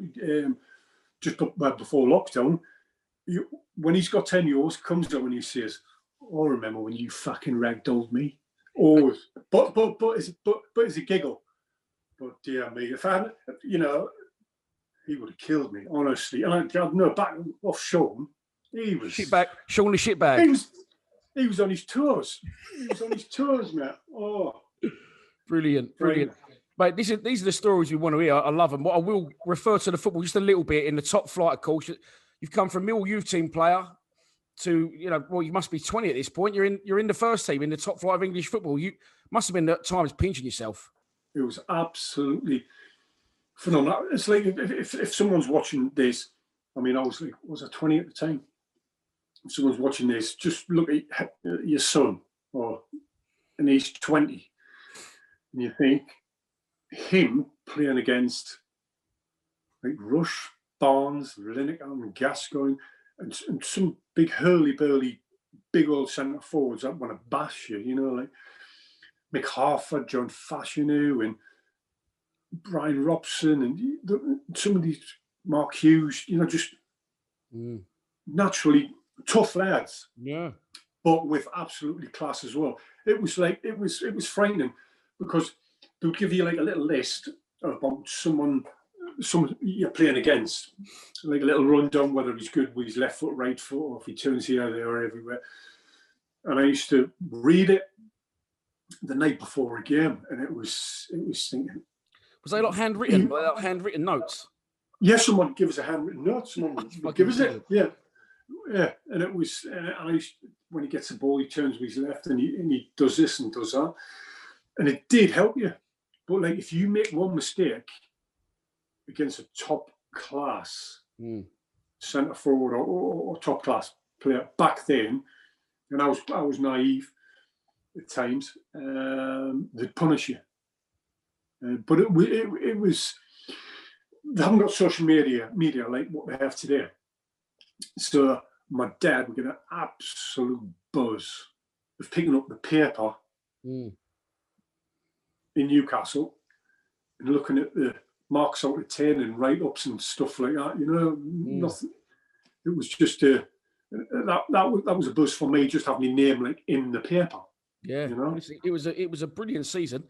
just before lockdown, when he's got 10 years, comes up and he says, "Oh, remember when you fucking ragdolled me?" Oh, but it's a giggle. But dear me, if I hadn't, he would have killed me, honestly. And I know back off Sean, he was shitbag. Sean the shitbag. He was on his toes. He was on his toes, mate. Oh, brilliant. Mate, these are the stories we want to hear. I love them. But I will refer to the football just a little bit in the top flight, of course. You've come from Mill youth team player to, you must be 20 at this point. You're in the first team in the top flight of English football. You must have been at times pinching yourself. It was absolutely phenomenal. It's like if someone's watching this, I mean, I was 20 at the time. If someone's watching this, just look at your son, and he's 20, and you think him playing against like Rush, Barnes, Lineker, and Gascoigne, and some big hurly-burly, big old centre forwards that want to bash you, like Mick Harford, John Fashanu, and Brian Robson, and some of these Mark Hughes, just naturally tough lads. Yeah. But with absolutely class as well. It was frightening because they would give you like a little list about someone you're playing against, like a little rundown whether he's good with his left foot, right foot, or if he turns here, there, or everywhere. And I used to read it the night before a game, and it was thinking. Was they not handwritten? Were they not handwritten notes? Yeah, someone would give us a handwritten note. Someone would give us it. Yeah. And it was. When he gets the ball, he turns with his left, and he does this and does that, and it did help you. But like, if you make one mistake against a top class centre forward or top class player back then, and I was naive at times, they'd punish you. But it was, they haven't got social media like what they have today. So my dad would get an absolute buzz of picking up the paper in Newcastle and looking at the marks out of 10 and write-ups and stuff like that. Nothing. It was just that was a buzz for me, just having my name like in the paper. Yeah, it was a brilliant season.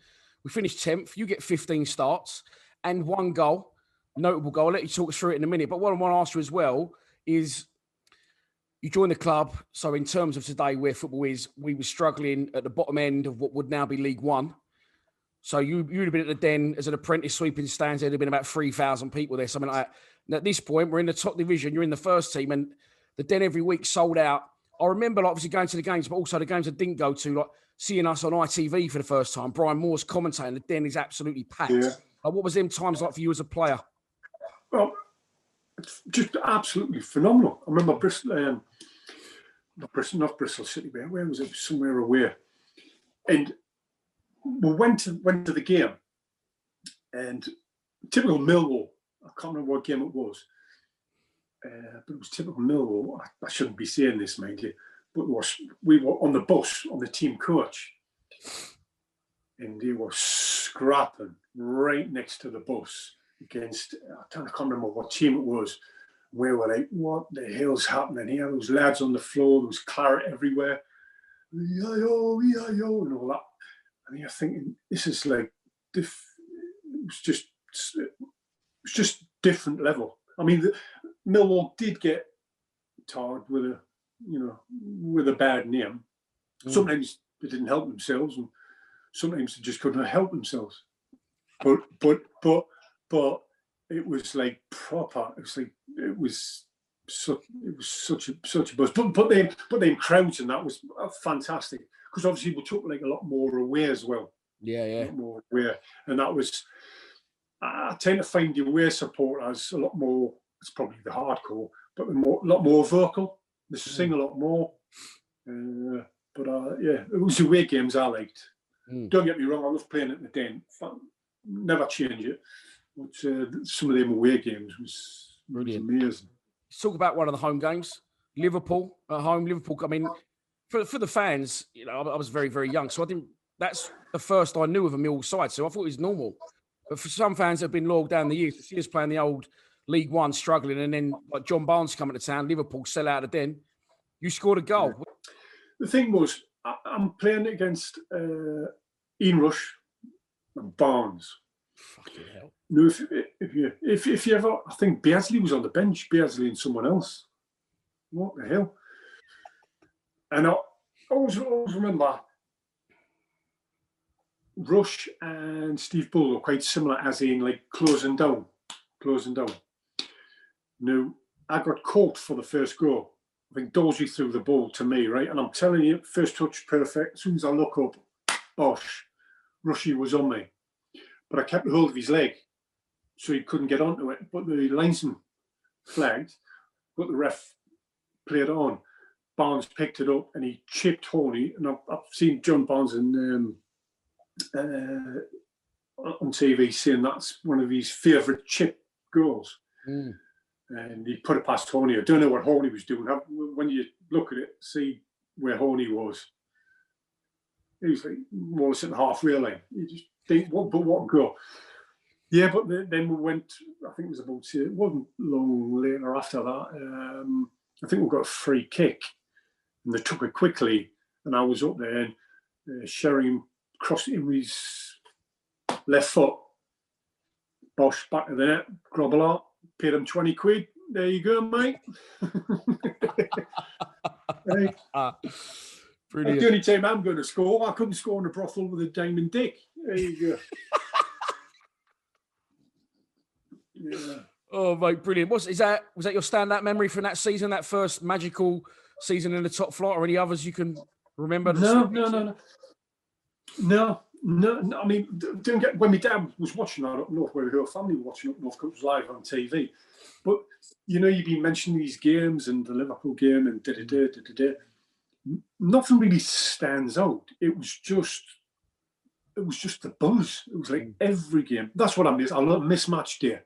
We finished 10th. You get 15 starts and 1 goal, notable goal. I'll let you talk us through it in a minute. But what I want to ask you as well is, you joined the club. So in terms of today, where football is, we were struggling at the bottom end of what would now be League One. So you'd have been at the Den as an apprentice sweeping stands. There'd have been about 3,000 people there, something like that. And at this point, we're in the top division. You're in the first team, and the Den every week sold out. I remember, obviously, going to the games, but also the games I didn't go to, like seeing us on ITV for the first time. Brian Moore's commentating. The Den is absolutely packed. Yeah. What was them times like for you as a player? Well, it's just absolutely phenomenal. I remember Bristol, not Bristol City. Where was it? Somewhere away, and we went to the game, and typical Millwall. I can't remember what game it was, but it was typical Millwall. I shouldn't be saying this, mind you, but we were on the bus on the team coach, and they were scrapping right next to the bus against, I can't remember what team it was. We were like, what the hell's happening here? There was lads on the floor, there was claret everywhere, and all that. And you're thinking, this is like just different level. I mean, Millwall did get tarred with a bad name. Sometimes they didn't help themselves, and sometimes they just couldn't help themselves. But it was like proper. It was such a buzz. But them crowds and that was fantastic, because obviously we took like a lot more away as well. Yeah. A lot more away, and that was. I tend to find the away supporters a lot more. It's probably the hardcore, but a lot more vocal. They sing a lot more. It was the away games I liked. Don't get me wrong, I love playing at the Den. Never change it. But some of them away games was amazing. Let's talk about one of the home games. Liverpool at home. Liverpool. I mean, for the fans, I was very, very young, so I didn't. That's the first I knew of a Millwall side, so I thought it was normal. But for some fans that have been logged down the years, to see us playing the old League One struggling, and then like John Barnes coming to town, Liverpool sell out of the Den. You scored a goal. Yeah. The thing was, I'm playing against Ian Rush and Barnes. Fucking hell. No, if you ever, I think Beardsley was on the bench. Beardsley and someone else. What the hell? And I always remember Rush and Steve Bull were quite similar, as in like closing down. Now, I got caught for the first goal. I think Dorsey threw the ball to me, right? And I'm telling you, first touch, perfect. As soon as I look up, bosh, Rushy was on me. But I kept hold of his leg, so he couldn't get onto it. But the linesman flagged, but the ref played on. Barnes picked it up and he chipped Horney. And I've seen John Barnes on TV saying that's one of his favourite chip goals. And he put it past Horney. I don't know what Horney was doing. When you look at it, see where Horney was. He was like more or less at the halfway line. You just think, what goal? Yeah, but then we went, I think it wasn't long later after that. I think we got a free kick and they took it quickly. And I was up there and Sheringham crossed it in with his left foot. Bosh, back to the net, Grobbelaar. Paid him 20 quid. There you go, mate. Hey. Brilliant. The only time I'm going to score. I couldn't score in a brothel with a diamond dick. There you go. Yeah. Oh, mate, brilliant. Was that your standout memory from that season, that first magical season in the top flight, or any others you can remember? No. I mean, when my dad was watching that up north, where her family were watching up north, it was live on TV. But you've been mentioning these games and the Liverpool game and da-da-da. Nothing really stands out. It was just the buzz. It was like every game. That's what I miss. I miss match day.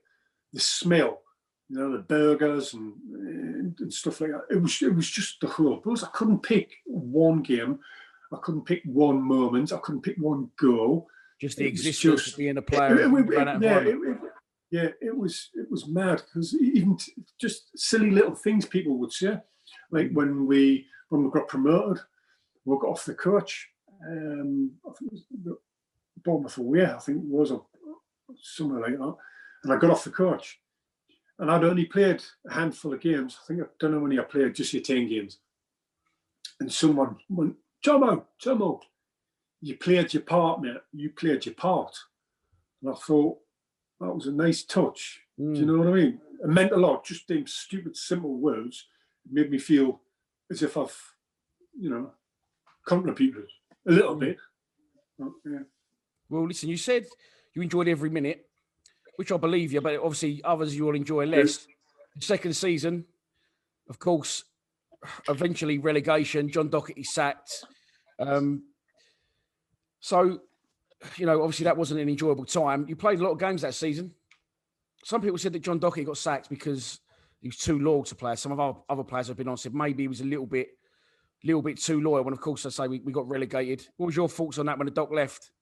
The smell, the burgers and stuff like that. It was just the whole buzz. I couldn't pick one game. I couldn't pick one moment. I couldn't pick one goal. Just the existence of being a player. It was mad, because even just silly little things people would say, like when we got promoted, we got off the coach. I think it was Bournemouth away, I think it was, or somewhere like that. And I got off the coach, and I'd only played a handful of games. I don't know how many I played, just your 10 games. And someone went, Thomo, you played your part, mate. You played your part. And I thought, that was a nice touch. Do you know what I mean? It meant a lot. Just them stupid, simple words made me feel as if I've, contributed a little bit. Yeah. Well, listen, you said you enjoyed every minute, which I believe you, but obviously others you will enjoy less. The second season, of course, eventually relegation, John Docherty sacked. So, obviously that wasn't an enjoyable time. You played a lot of games that season. Some people said that John Docherty got sacked because he was too loyal to players. Some of our other players have been on said maybe he was a little bit too loyal. When of course I say we got relegated. What was your thoughts on that when the Doc left?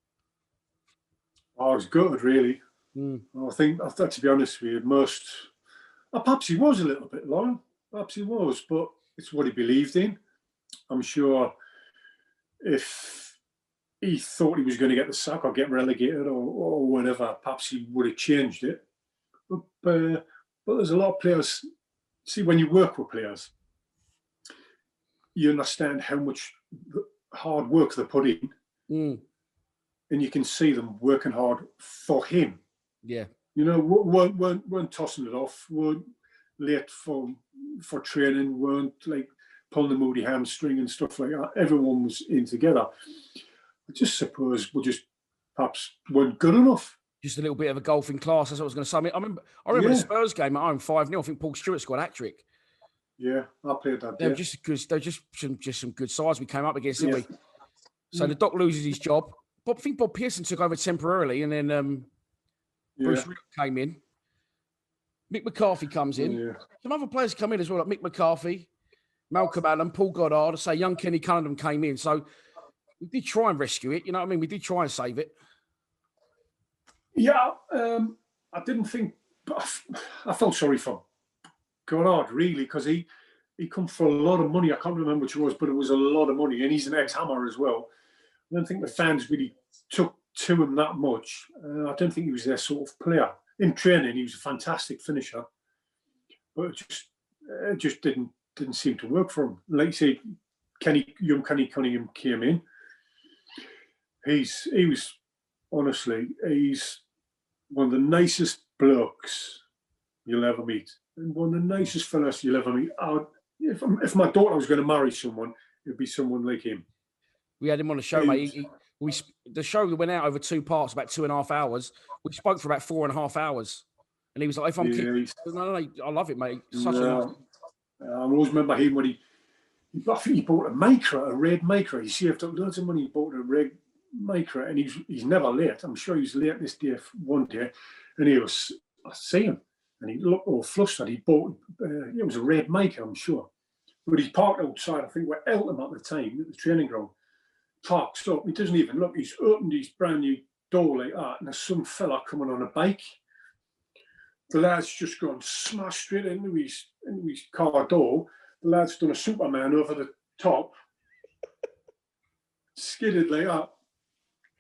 I was gutted, really. I think, to be honest with you, perhaps he was a little bit loyal. Perhaps he was, but it's what he believed in. I'm sure if he thought he was going to get the sack or get relegated or whatever. Perhaps he would have changed it. But there's a lot of players. See, when you work with players, you understand how much hard work they put in, and you can see them working hard for him. Yeah, you know, weren't tossing it off, weren't late for training, weren't like pulling the moody hamstring and stuff like that. Everyone was in together. I just suppose we just perhaps weren't good enough. Just a little bit of a golfing class. That's what I was going to say. I remember the Spurs game at home, 5-0. I think Paul Stewart scored a hat-trick. Yeah, I played that. They're just some good sides we came up against, didn't we? So the Doc loses his job. I think Bob Pearson took over temporarily, and then Bruce Rick came in. Mick McCarthy comes in. Yeah. Some other players come in as well, like Mick McCarthy, Malcolm Allen, Paul Goddard. I say young Kenny Cunningham came in. So we did try and rescue it. You know what I mean? We did try and save it. Yeah, I didn't think, but I felt sorry for Goddard, really, because he come for a lot of money. I can't remember which it was, but it was a lot of money, and he's an ex-Hammer as well. I don't think the fans really took to him that much. I don't think he was their sort of player. In training, he was a fantastic finisher, but it just didn't seem to work for him. Like you say, young Kenny Cunningham came in. He's one of the nicest blokes you'll ever meet, and one of the nicest fellas you'll ever meet. If my daughter was going to marry someone, it'd be someone like him. We had him on the show, mate. The show went out over 2 parts, about 2.5 hours. We spoke for about 4.5 hours, and he was like, "If I'm kidding, no, I love it, mate." I always remember him when I think he bought a Micra, a red Micra. He saved up loads of money. He bought a red Micra, and he's never late. I'm sure he was late this day one day, and I see him, and he looked all flustered. He bought it was a red Micra, I'm sure, but he's parked outside. I think we're Eltham at the time at the training ground. Parks up. He doesn't even look. He's opened his brand new door like that, and there's some fella coming on a bike. The lad's just gone smash straight into his car door. The lad's done a Superman over the top, skidded like that,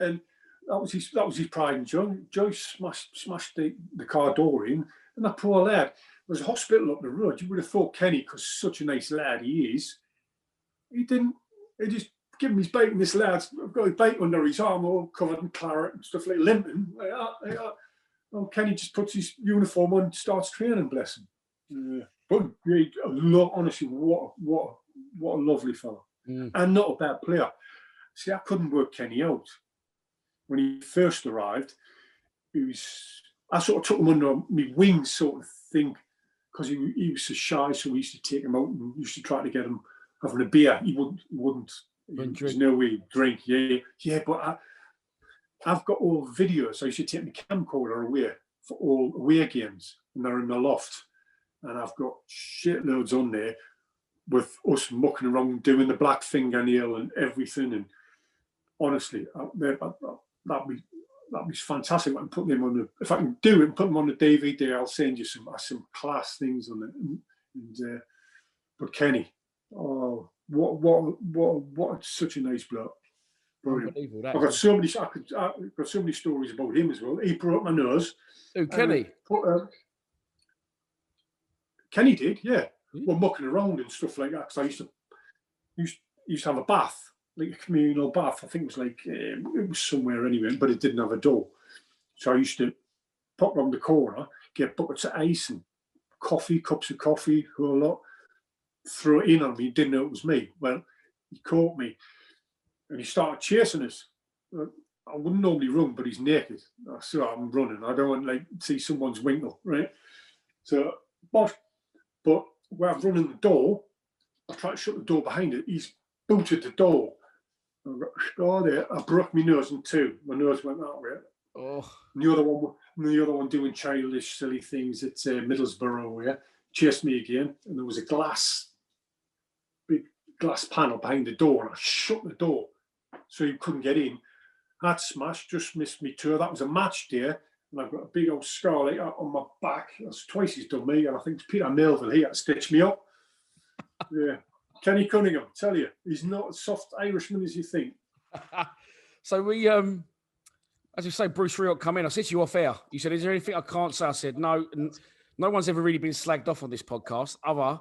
and that was his pride and joy. Joy smashed the car door in, and that poor lad. There's a hospital up the road. You would have thought Kenny, because such a nice lad he is, he didn't. He just give him his bike, and this lad's got his bike under his arm, all covered in claret and stuff, like limping. Like that. Oh, Kenny just puts his uniform on and starts training, bless him. But honestly, what a lovely fella. And not a bad player. See, I couldn't work Kenny out. When he first arrived, I sort of took him under my wing sort of thing, because he was so shy, so we used to take him out and used to try to get him having a beer. He wouldn't. There's no way he'd drink. Yeah, but I've got all videos. I used to take my camcorder away for all away games, and they're in the loft. And I've got shitloads on there with us mucking around doing the black fingernail and everything. And honestly, that was fantastic. I can put them on if I can do it and put them on the DVD, I'll send you some class things on it. But Kenny, oh, what such a nice bloke. Brilliant. I've got so many stories about him as well. He broke my nose. Oh, Kenny. Kenny did, yeah. We're mucking around and stuff like that, because I used to have a bath, like a communal bath. I think it was like it was somewhere anyway, but it didn't have a door. So I used to pop around the corner, get buckets of ice and cups of coffee, a whole lot, throw it in on me. He didn't know it was me. Well, he caught me, and he started chasing us. I wouldn't normally run, but he's naked, so I'm running. I don't want to see someone's winkle, right? So, but where I've run in the door, I tried to shut the door behind it. He's booted the door. I broke my nose in two. My nose went that way. Oh. And the other one doing childish, silly things at Middlesbrough, yeah, chased me again, and there was a big glass panel behind the door, and I shut the door so he couldn't get in. That smashed, just missed me too. That was a match day, and I've got a big old scar like that on my back. That's twice he's done me, and I think it's Peter Melville. He had to stitch me up. Yeah, Kenny Cunningham, tell you, he's not as soft Irishman as you think. So we, as you say, Bruce Rioch come in. I said to you off air. You said, "Is there anything I can't say?" I said, "No." And no one's ever really been slagged off on this podcast, other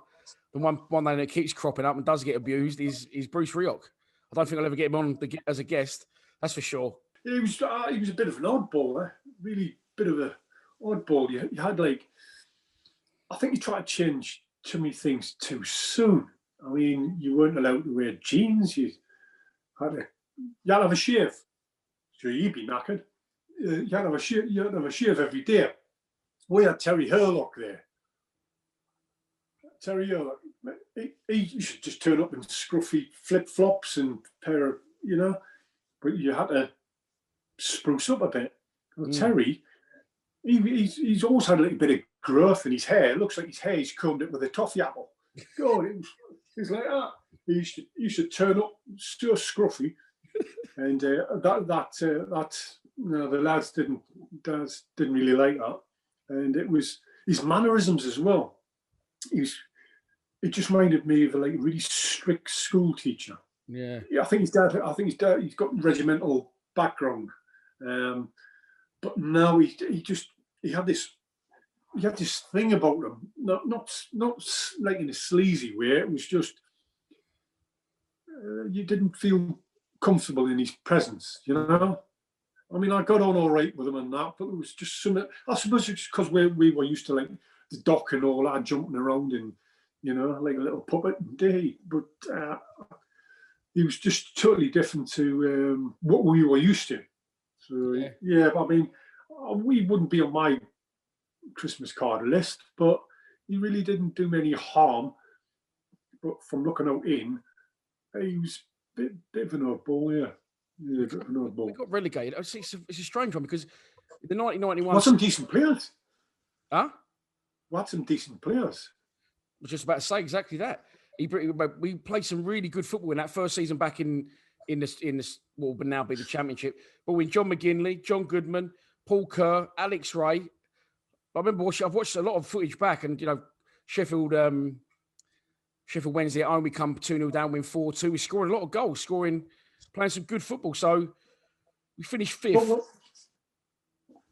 than one name that keeps cropping up and does get abused is Bruce Rioch. I don't think I'll ever get him on as a guest. That's for sure. He was a bit of an oddball, really bit of an oddball. You had I think you tried to change too many things too soon. I mean, you weren't allowed to wear jeans. You had to have a shave. So you'd be knackered. You had to have a shave every day. We had Terry Hurlock there. Terry Hurlock, he should just turn up in scruffy flip-flops and pair of, but you had to spruce up a bit. Well, Terry, he's always had a little bit of growth in his hair. It looks like his hair is combed it with a toffee apple. God, it was like that. He used to turn up so scruffy, and the lads didn't really like that. And it was his mannerisms as well. It just reminded me of a really strict school teacher. Yeah, I think his dad. He's got regimental background, but now he had this thing about him. Not like in a sleazy way. It was just you didn't feel comfortable in his presence. I mean, I got on all right with him and that, but it was just something. I suppose it's because we were used to the dock and all that, jumping around and like a little puppet. But he was just totally different to what we were used to. So but I mean, we wouldn't be on my Christmas card list, but he really didn't do me any harm. But from looking out in, he was a bit of an oddball, yeah. Yeah, we got relegated. It's a strange one because the 1991. What some decent players? Huh? What some decent players? I was just about to say exactly that. We played some really good football in that first season back in this what would now be the Championship. But with John McGinley, John Goodman, Paul Kerr, Alex Ray. I remember I've watched a lot of footage back, and Sheffield Wednesday at home, we come 2-0 down, win 4-2. We scored a lot of goals, playing some good football. So we finished fifth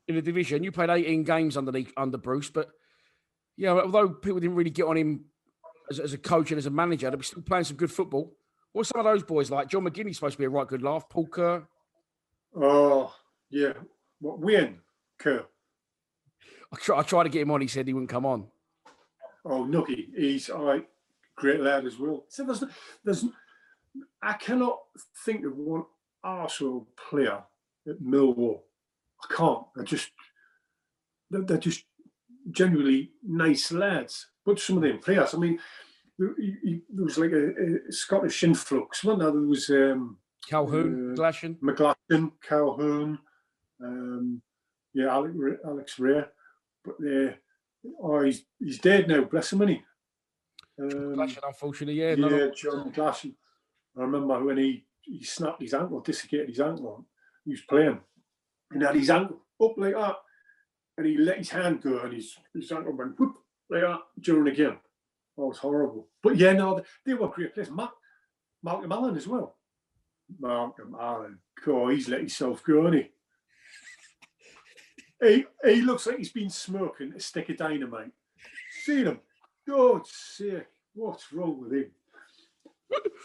in the division. You played 18 games under Bruce, but although people didn't really get on him as a coach and as a manager, they were still playing some good football. What were some of those boys like? John McGinley's supposed to be a right good laugh. Paul Kerr. Oh, yeah. What, Wayne Kerr? I tried to get him on. He said he wouldn't come on. Oh, Nookie. He's all right. Great lad as well. So I cannot think of one Arsenal player at Millwall. I can't. They're just genuinely nice lads. But some of them players, I mean, there was like a Scottish influx, wasn't there? There was Calhoun, McGlashan, Calhoun, Alex Ray. But he's dead now, bless him, isn't he? McGlashan, unfortunately, John McGlashan. I remember when he snapped his ankle, dislocated his ankle. He was playing, and had his ankle up like that, and he let his hand go, and his ankle went whoop like that during the game. Oh, it was horrible. But they were great players. Malcolm Allen as well. Malcolm Allen, God, he's let himself go, hasn't he? He looks like he's been smoking a stick of dynamite. See him? God's sake, what's wrong with him?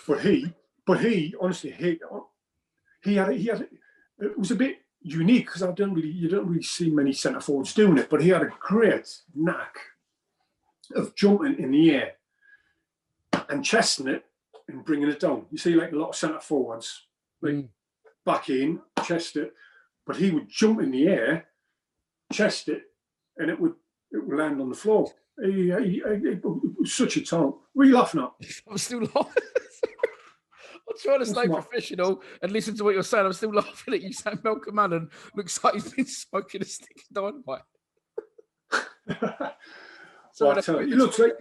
But he honestly, he had it was a bit unique because you don't really see many centre forwards doing it, but he had a great knack of jumping in the air and chesting it and bringing it down. You see, like a lot of centre forwards, back in, chest it, but he would jump in the air, chest it, and it would land on the floor. He was such a talent. What are you laughing at? I'm still laughing. I'm trying to stay professional and listen to what you're saying. I'm still laughing at you saying Malcolm Allen looks like he's been smoking a stick of dynamite. He looks like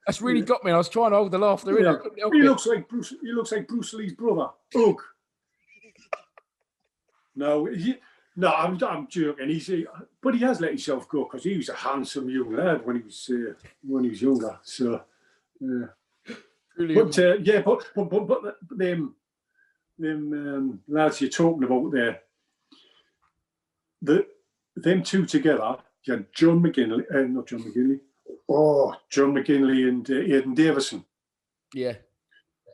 that's really got me. I was trying to hold the laughter in. I couldn't help he it. looks like Bruce. He looks like Bruce Lee's brother. Ugh. No, I'm joking. But he has let himself go because he was a handsome young lad when he was younger. So, yeah. Brilliant. But lads you're talking about there, them two together, you had John McGinley and Aidan Davison. Yeah.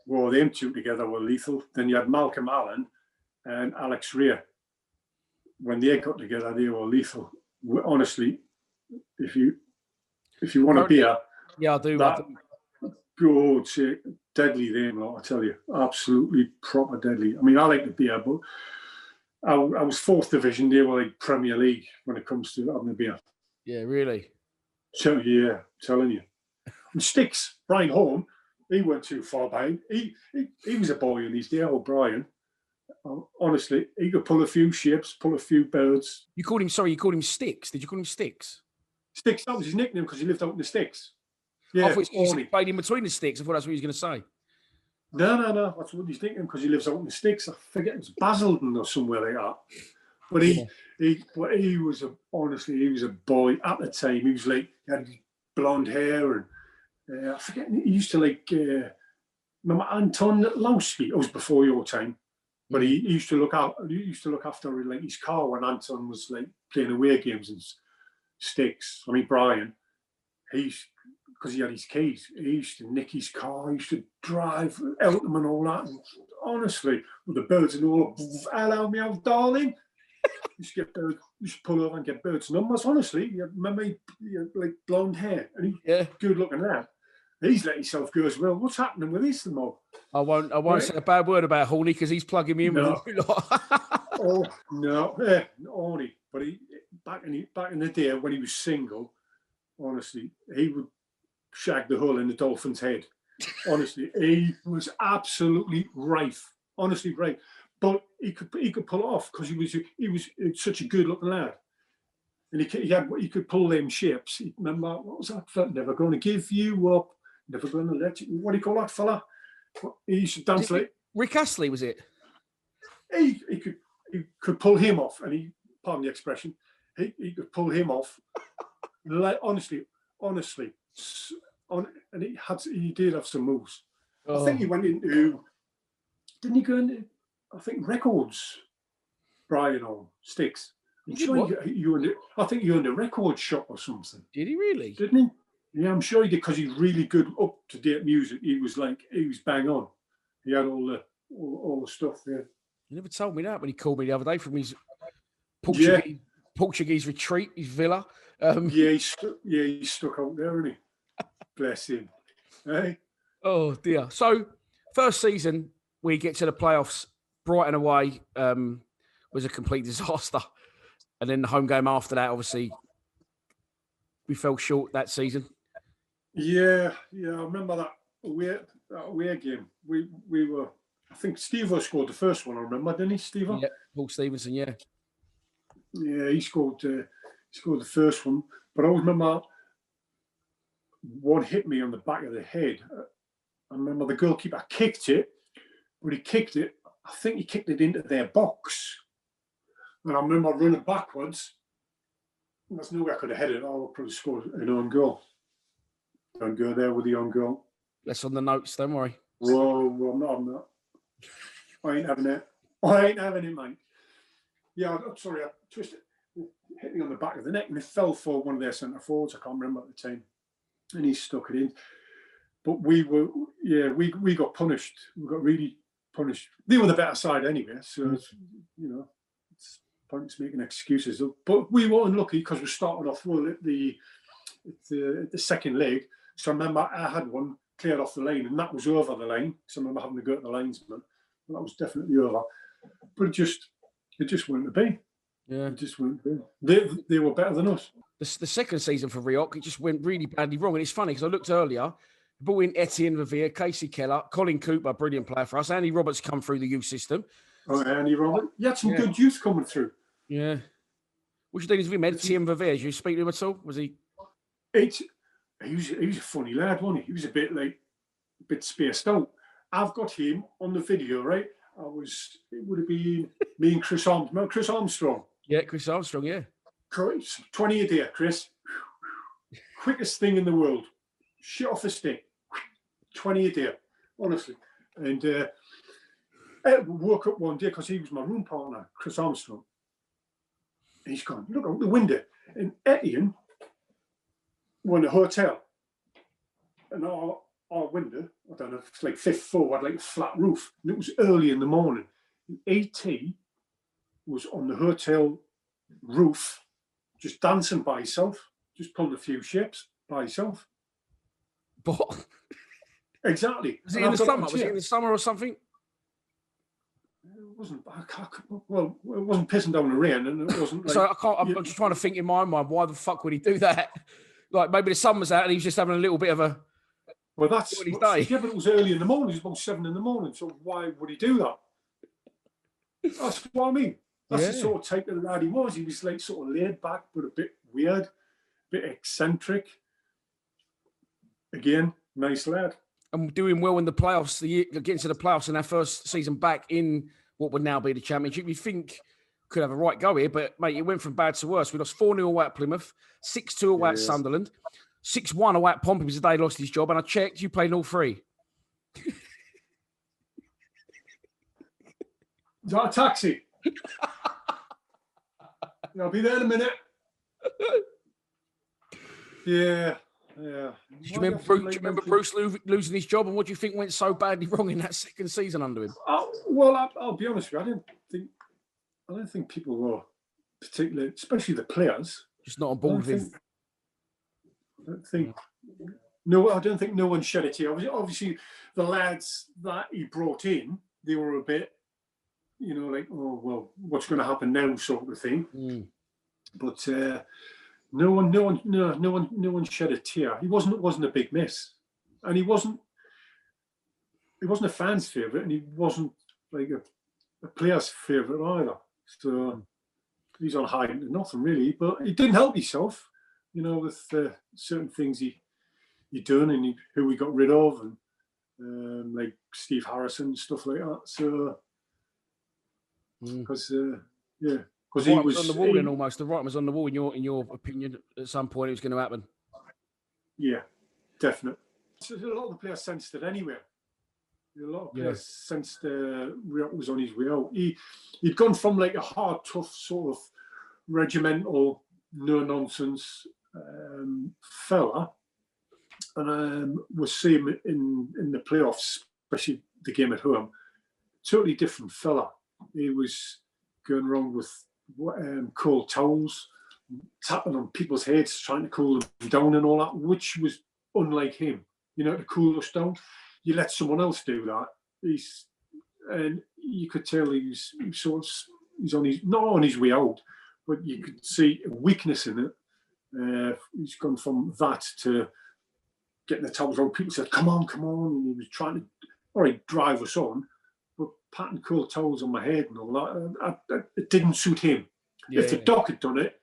Well, them two together were lethal. Then you had Malcolm Allen and Alex Ray. When they got together, they were lethal. Honestly, if you want a beer, yeah, I do. God, deadly them, I tell you, absolutely proper deadly. I mean, I like the beer, but I was 4th division. They were like Premier League when it comes to having a beer. Yeah, really. So yeah, I'm telling you. And Sticks, Brian Horn, he went too far behind. He was a boy in his day, old Brian. Honestly, he could pull a few ships, pull a few birds. You called him Sticks. Did you call him Sticks? Sticks, that was his nickname because he lived out in the sticks. Yeah, I thought he played in between the sticks. I thought that's what he was going to say. No. That's what he's nickname because he lives out in the sticks. I forget it was Basildon or somewhere like that. But he was he was a boy at the time. He was like, he had blonde hair and I forget. He used to like remember Anton Lowski. It was before your time, but he used to look out. He used to look after like his car when Anton was like playing away games and sticks. I mean Brian, because he had his keys, he used to nick his car, he used to drive out them and all that. And honestly, with the birds and all, hello, me old darling. You should get birds, you should pull over and get birds' numbers. Honestly, you remember he had like blonde hair and he's good looking lad. He's let himself go as well. What's happening with this, Mo? I won't say a bad word about Horny because he's plugging me in with a lot. Oh no, Horny. But back in the day when he was single, honestly, he would shag the hole in the dolphin's head. Honestly, he was absolutely rife. Honestly, right. But he could pull it off because he was such a good looking lad, and he could pull them ships. Remember what was that? Never going to give you up. Never going to let you. What do you call that fella? He used to dance like Rick Astley, was it? He could pull him off, and pardon the expression, he could pull him off. Like honestly. And he did have some moves. I think he went into. Didn't he go into? I think records. Brian or Sticks. I'm sure I think you owned a record shop or something. Did he really? Didn't he? Yeah, I'm sure he did because he's really good up to date music. He was bang on. He had all the stuff there. He never told me that when he called me the other day from his Portuguese retreat, his villa. He's stuck out there, isn't he? Bless him. Hey? Oh dear. So first season we get to the playoffs. Brighton away was a complete disaster, and then the home game after that, obviously, we fell short that season. Yeah. I remember that away game. We were. I think Steve scored the first one. I remember, didn't he, Steve? Yeah, Paul Stevenson. Yeah. Yeah, he scored the first one. But I always remember one hit me on the back of the head. I remember the goalkeeper kicked it, but he kicked it. I think he kicked it into their box. And I remember running backwards. There's no way I could have headed it. I would probably scored an own goal. Don't go there with the own goal. That's on the notes, don't worry. Whoa, I'm not having that. I ain't having it, mate. Yeah, I'm sorry, I twisted. Hit me on the back of the neck and it fell for one of their centre forwards. I can't remember at the time. And he stuck it in. But we got punished. We got really punished. They were the better side anyway, so it's pointless making excuses. But we were unlucky because we started off well at the second leg. So I remember I had one cleared off the line, and that was over the line. So I remember having to go to the linesman. And that was definitely over. But it just wouldn't have been. Yeah, it just wouldn't have been. They were better than us. The second season for Rioch, it just went really badly wrong. And it's funny because I looked earlier. Brought in Etienne Revere, Casey Keller, Colin Cooper, brilliant player for us. Andy Roberts come through the youth system. Oh, Andy Roberts. You had some good youth coming through. Yeah. What's your dealings with him? Etienne Revere, did you speak to him at all? Was he? He was a funny lad, wasn't he? He was a bit spaced out. I've got him on the video, right? It would have been me and Chris Armstrong. Remember Chris Armstrong? Yeah, Chris Armstrong, yeah. 20 a day, Chris. Quickest thing in the world. Shit off a stick. 20 a day, honestly. And We woke up one day because he was my room partner, Chris Armstrong. And he's gone, look out the window. And Etienne were in a hotel. And our window, I don't know, it's like 5th floor, had like a flat roof. And it was early in the morning. And A.T. was on the hotel roof, just dancing by himself, just pulling a few shapes by himself. What? Exactly. Was it in the summer? Was it in the summer or something? It wasn't. Well, it wasn't pissing down the rain, and it wasn't. Like, so I can't. I'm just trying to think in my mind. Why the fuck would he do that? Like maybe the sun was out and he was just having a little bit of a. Well, that's his day. Yeah, but it was early in the morning. It was about 7 in the morning. So why would he do that? That's what I mean. That's the sort of type of lad he was. He was like sort of laid back, but a bit weird, a bit eccentric. Again, nice lad. And doing well in the playoffs, getting to the playoffs in our first season back in what would now be the Championship. You think could have a right go here, but mate, it went from bad to worse. We lost 4-0 away at Plymouth, 6-2 away at Sunderland, 6-1 away at Pompey because the day he lost his job. And I checked, you played all 3. Is that a taxi? I'll be there in a minute. Yeah. Do you remember Bruce losing his job, and what do you think went so badly wrong in that second season under him? Well, I'll be honest with you. I don't think people were particularly, especially the players, just not on board with him. I don't think no one shed a tear. Obviously, the lads that he brought in, they were a bit, like, oh well, what's going to happen now, sort of thing. But no one shed a tear. He wasn't a big miss, and he wasn't a fan's favourite, and he wasn't like a player's favourite either. So he's on high into nothing really. But he didn't help himself, with certain things he done and who we got rid of, and like Steve Harrison and stuff like that. So because he was on the wall, and almost the writing was on the wall. In your opinion, at some point it was going to happen. Yeah, definite. So a lot of the players sensed it anyway. A lot of players sensed Riot was on his way out. He'd gone from like a hard, tough sort of regimental, no nonsense fella, and we'll see him in the playoffs, especially the game at home. Totally different fella. He was going around with cold towels, tapping on people's heads, trying to cool them down and all that, which was unlike him. To cool us down. You let someone else do that. And you could tell he's not on his way out, but you could see a weakness in it. He's gone from that to getting the towels around. People said, "Come on," and he was trying to, all right, drive us on. But patting cold towels on my head and all that, it didn't suit him. Yeah. If the doc had done it,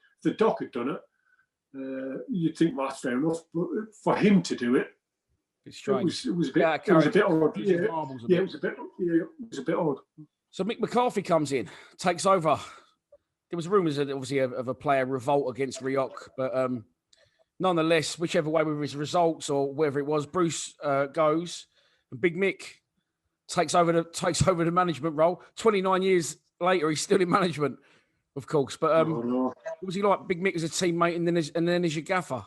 you'd think, well, that's fair enough. But for him to do it, it was a bit odd. It was a bit odd. So Mick McCarthy comes in, takes over. There was rumours, obviously, of a player revolt against Rioch, but nonetheless, whichever way with his results or whatever it was, Bruce goes, and Big Mick takes over the management role. 29 years later, he's still in management, of course. But what was he like? Big Mick as a teammate, and then as your gaffer.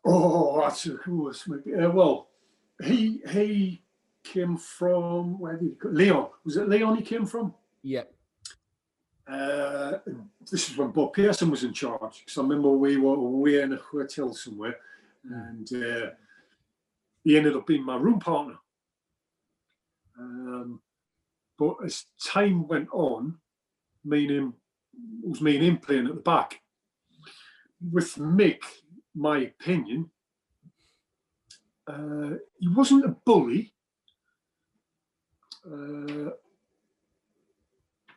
Oh, that's cool. Well, he came from, where did he go? Leon. Was it Leon he came from? Yeah. This is when Bob Pearson was in charge. Because I remember we were away in a hotel somewhere, and he ended up being my room partner. But as time went on, me and him playing at the back. With Mick, my opinion, he wasn't a bully,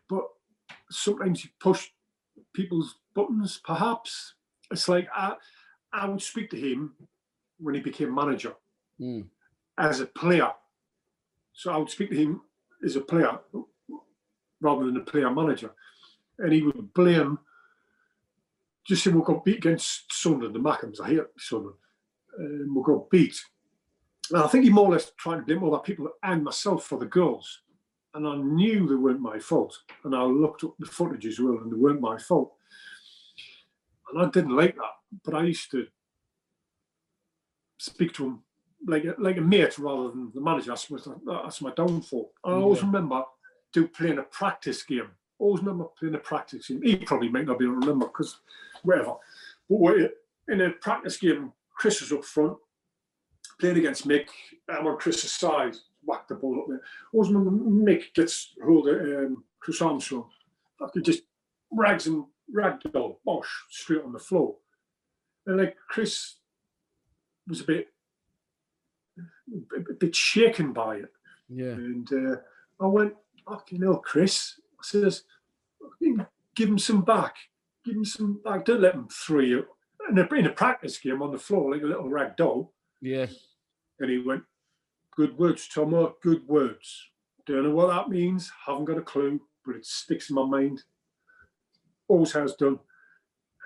but sometimes he pushed people's buttons, perhaps. It's like I would speak to him when he became manager as a player. So I would speak to him as a player rather than a player manager. And he would blame, just say we got beat against Sunderland, the Mackhams, I hate Sunderland, and we got beat. And I think he more or less tried to blame other people and myself for the goals. and I knew they weren't my fault. And I looked up the footage as well, and they weren't my fault. And I didn't like that, but I used to speak to him like a mate rather than the manager. That's my downfall. I always remember playing a practice game. Always remember playing a practice game. He probably might not be able to remember because whatever. But in a practice game, Chris was up front, playing against Mick. I'm on Chris's side, whacked the ball up there. Always remember Mick gets hold of Chris Armstrong. I could just ragdoll, bosh, straight on the floor. And like Chris was a bit shaken by it. Yeah. And I went, fucking hell, Chris. I says, give him some back. Give him some back. Don't let him throw you. In a practice game on the floor like a little rag doll. Yeah. And he went, good words, Thomo, good words. Don't know what that means. Haven't got a clue, but it sticks in my mind. Always has done.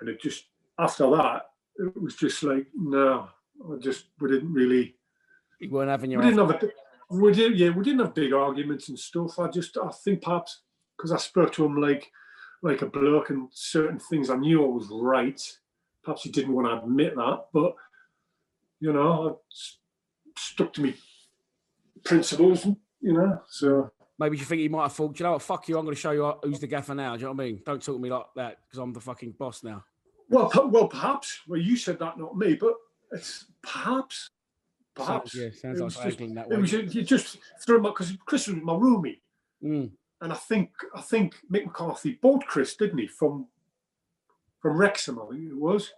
And it just, after that, it was just like, no, we didn't really. You weren't having your. We didn't have big arguments and stuff. I think perhaps because I spoke to him like a bloke, and certain things I knew I was right. Perhaps he didn't want to admit that, but I stuck to me principles, so. Maybe you think he might have thought, what, fuck you, I'm going to show you who's the gaffer now. Do you know what I mean? Don't talk to me like that because I'm the fucking boss now. Well, perhaps. Well, you said that, not me, but it's perhaps. Sounds like angling that way. It was you just threw him up because Chris was my roomie. Mm. And I think Mick McCarthy bought Chris, didn't he, from Wrexham, I think it was.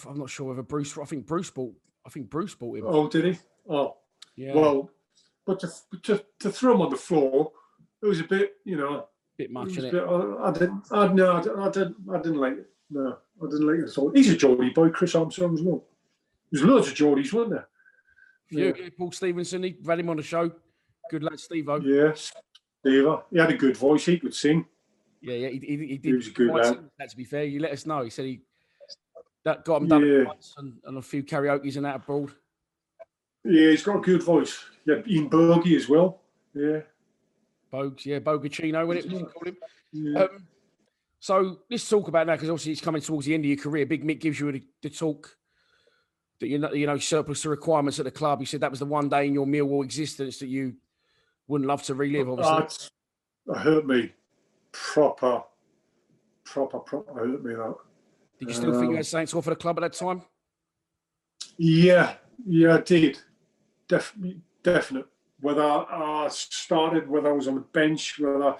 I'm not sure whether Bruce bought him. Oh, did he? Oh. Yeah. Well, but to throw him on the floor, it was a bit, bit much, isn't it? I didn't like it. No, I didn't like it at all. He's a Geordie boy, Chris Armstrong as well. There's loads of Geordies, weren't there? Yeah. Paul Stevenson, he had him on the show. Good lad, Steve-O. Yes, Steve-O. He had a good voice. He could sing. Yeah, he did. He was a good lad. To be fair, you let us know. He said that got him done once and a few karaoke's and that abroad. Yeah, he's got a good voice. Yeah, Ian Bergie as well. Yeah. Bogues, Bogacino, when it was called him. Yeah. So let's talk about now, because obviously it's coming towards the end of your career. Big Mick gives you the talk that surplus to requirements at the club. He said that was the one day in your Millwall existence that you wouldn't love to relive. Obviously, that hurt me proper hurt me. That. Did you still think you had something to offer the club at that time? Yeah, I did. Definite. Whether I started, whether I was on the bench, whether I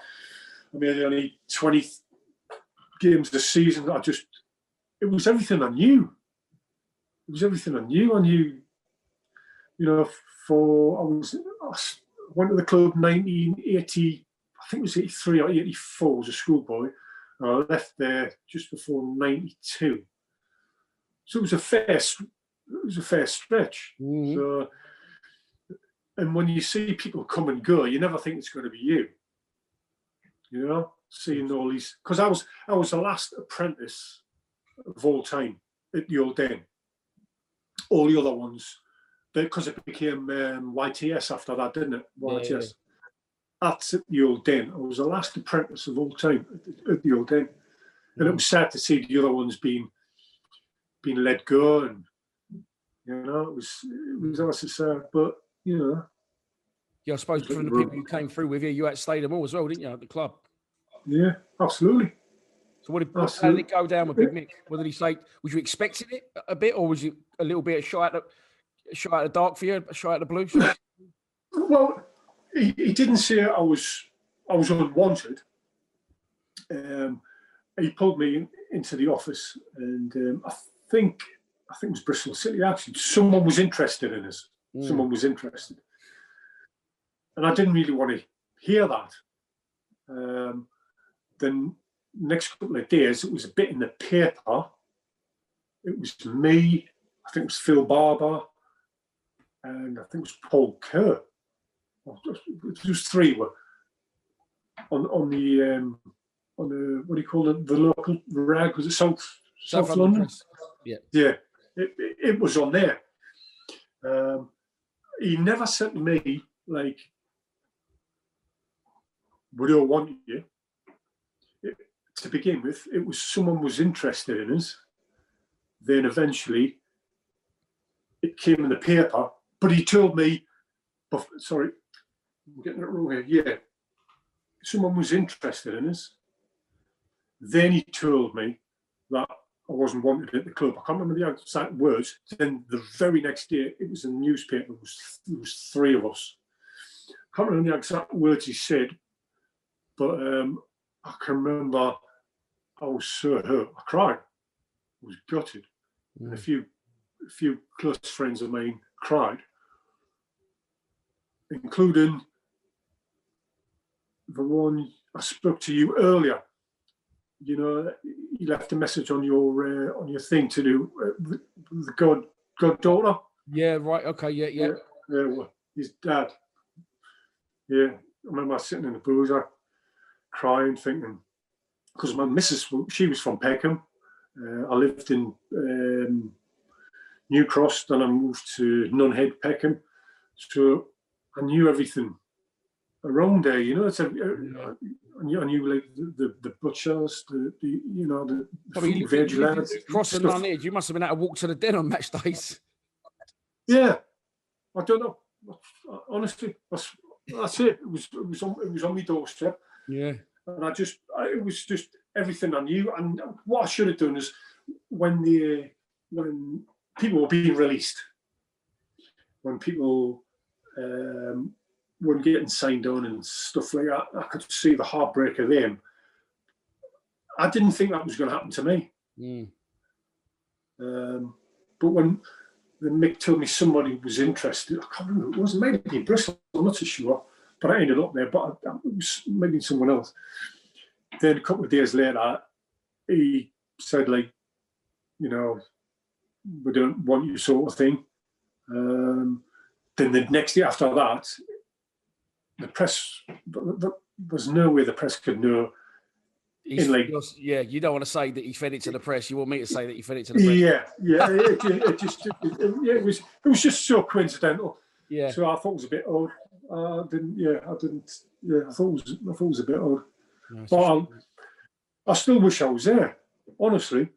made only 20 games this season, it was everything I knew. It was everything I knew. I knew, I went to the club 1980, I think it was 83 or 84 as a schoolboy. And I left there just before 92. So it was a fair stretch. Mm-hmm. So, and when you see people come and go, you never think it's going to be you. Seeing all these, because I was the last apprentice of all time at the Old Den. All the other ones, because it became YTS after that, didn't it? YTS. Yeah. That's at the Old Den. I was the last apprentice of all time at the Old Den, and it was sad to see the other ones being let go, and it was also sad, but Yeah, I suppose from the people you came through with you had stayed them all as well, didn't you, at the club? Yeah, absolutely. So how did it go down with Big Mick? What did he say? Was you expecting it a bit, or was it a little bit a shot at the dark for you, a shot at the blue? Well, he didn't say I was unwanted. He pulled me into the office, and I think it was Bristol City. Actually, someone was interested in us. Someone was interested, and I didn't really want to hear that. Then next couple of days, it was a bit in the paper. It was me, I think it was Phil Barber, and I think it was Paul Kerr. Just three were on the what do you call it? The local rag, was it South London? Yeah. It was on there. He never said to me like, we don't want you. To begin with, it was someone was interested in us. Then eventually it came in the paper, but he told me, sorry, I'm getting it wrong here. Yeah, someone was interested in us. Then he told me that I wasn't wanted at the club. I can't remember the exact words. Then the very next day, it was in the newspaper. It was three of us. I can't remember the exact words he said, but I can remember I was so hurt. I cried. I was gutted. And a few close friends of mine cried, including the one I spoke to you earlier. You know, you left a message on your thing to do the goddaughter. Yeah, right. Okay, yeah. Well, his dad. Yeah, I remember sitting in the boozer, crying, thinking, because my missus, she was from Peckham. I lived in New Cross, then I moved to Nunhead, Peckham. So I knew everything around there, you know. I knew like the butchers, the fruit veg lads. Cross and Nunhead, you must have been able to walk to the den on match days. Yeah, I don't know. Honestly, that's it. It was on my doorstep. Yeah, and it was just everything I knew. And what I should have done is when people were being released, when people weren't getting signed on and stuff like that, I could see the heartbreak of them. I didn't think that was going to happen to me. But when Mick told me somebody was interested, I can't remember, it wasn't maybe in Bristol, I'm not so sure, but I ended up there, but it was maybe someone else. Then a couple of days later, he said, like, you know, we don't want you, sort of thing. Then the next day after that, the press, there's no way the press could know. You don't want to say that he fed it to the press. You want me to say that he fed it to the press. It was just so coincidental. Yeah. So I thought it was a bit odd. I thought it was a bit odd. No, but I still wish I was there, honestly.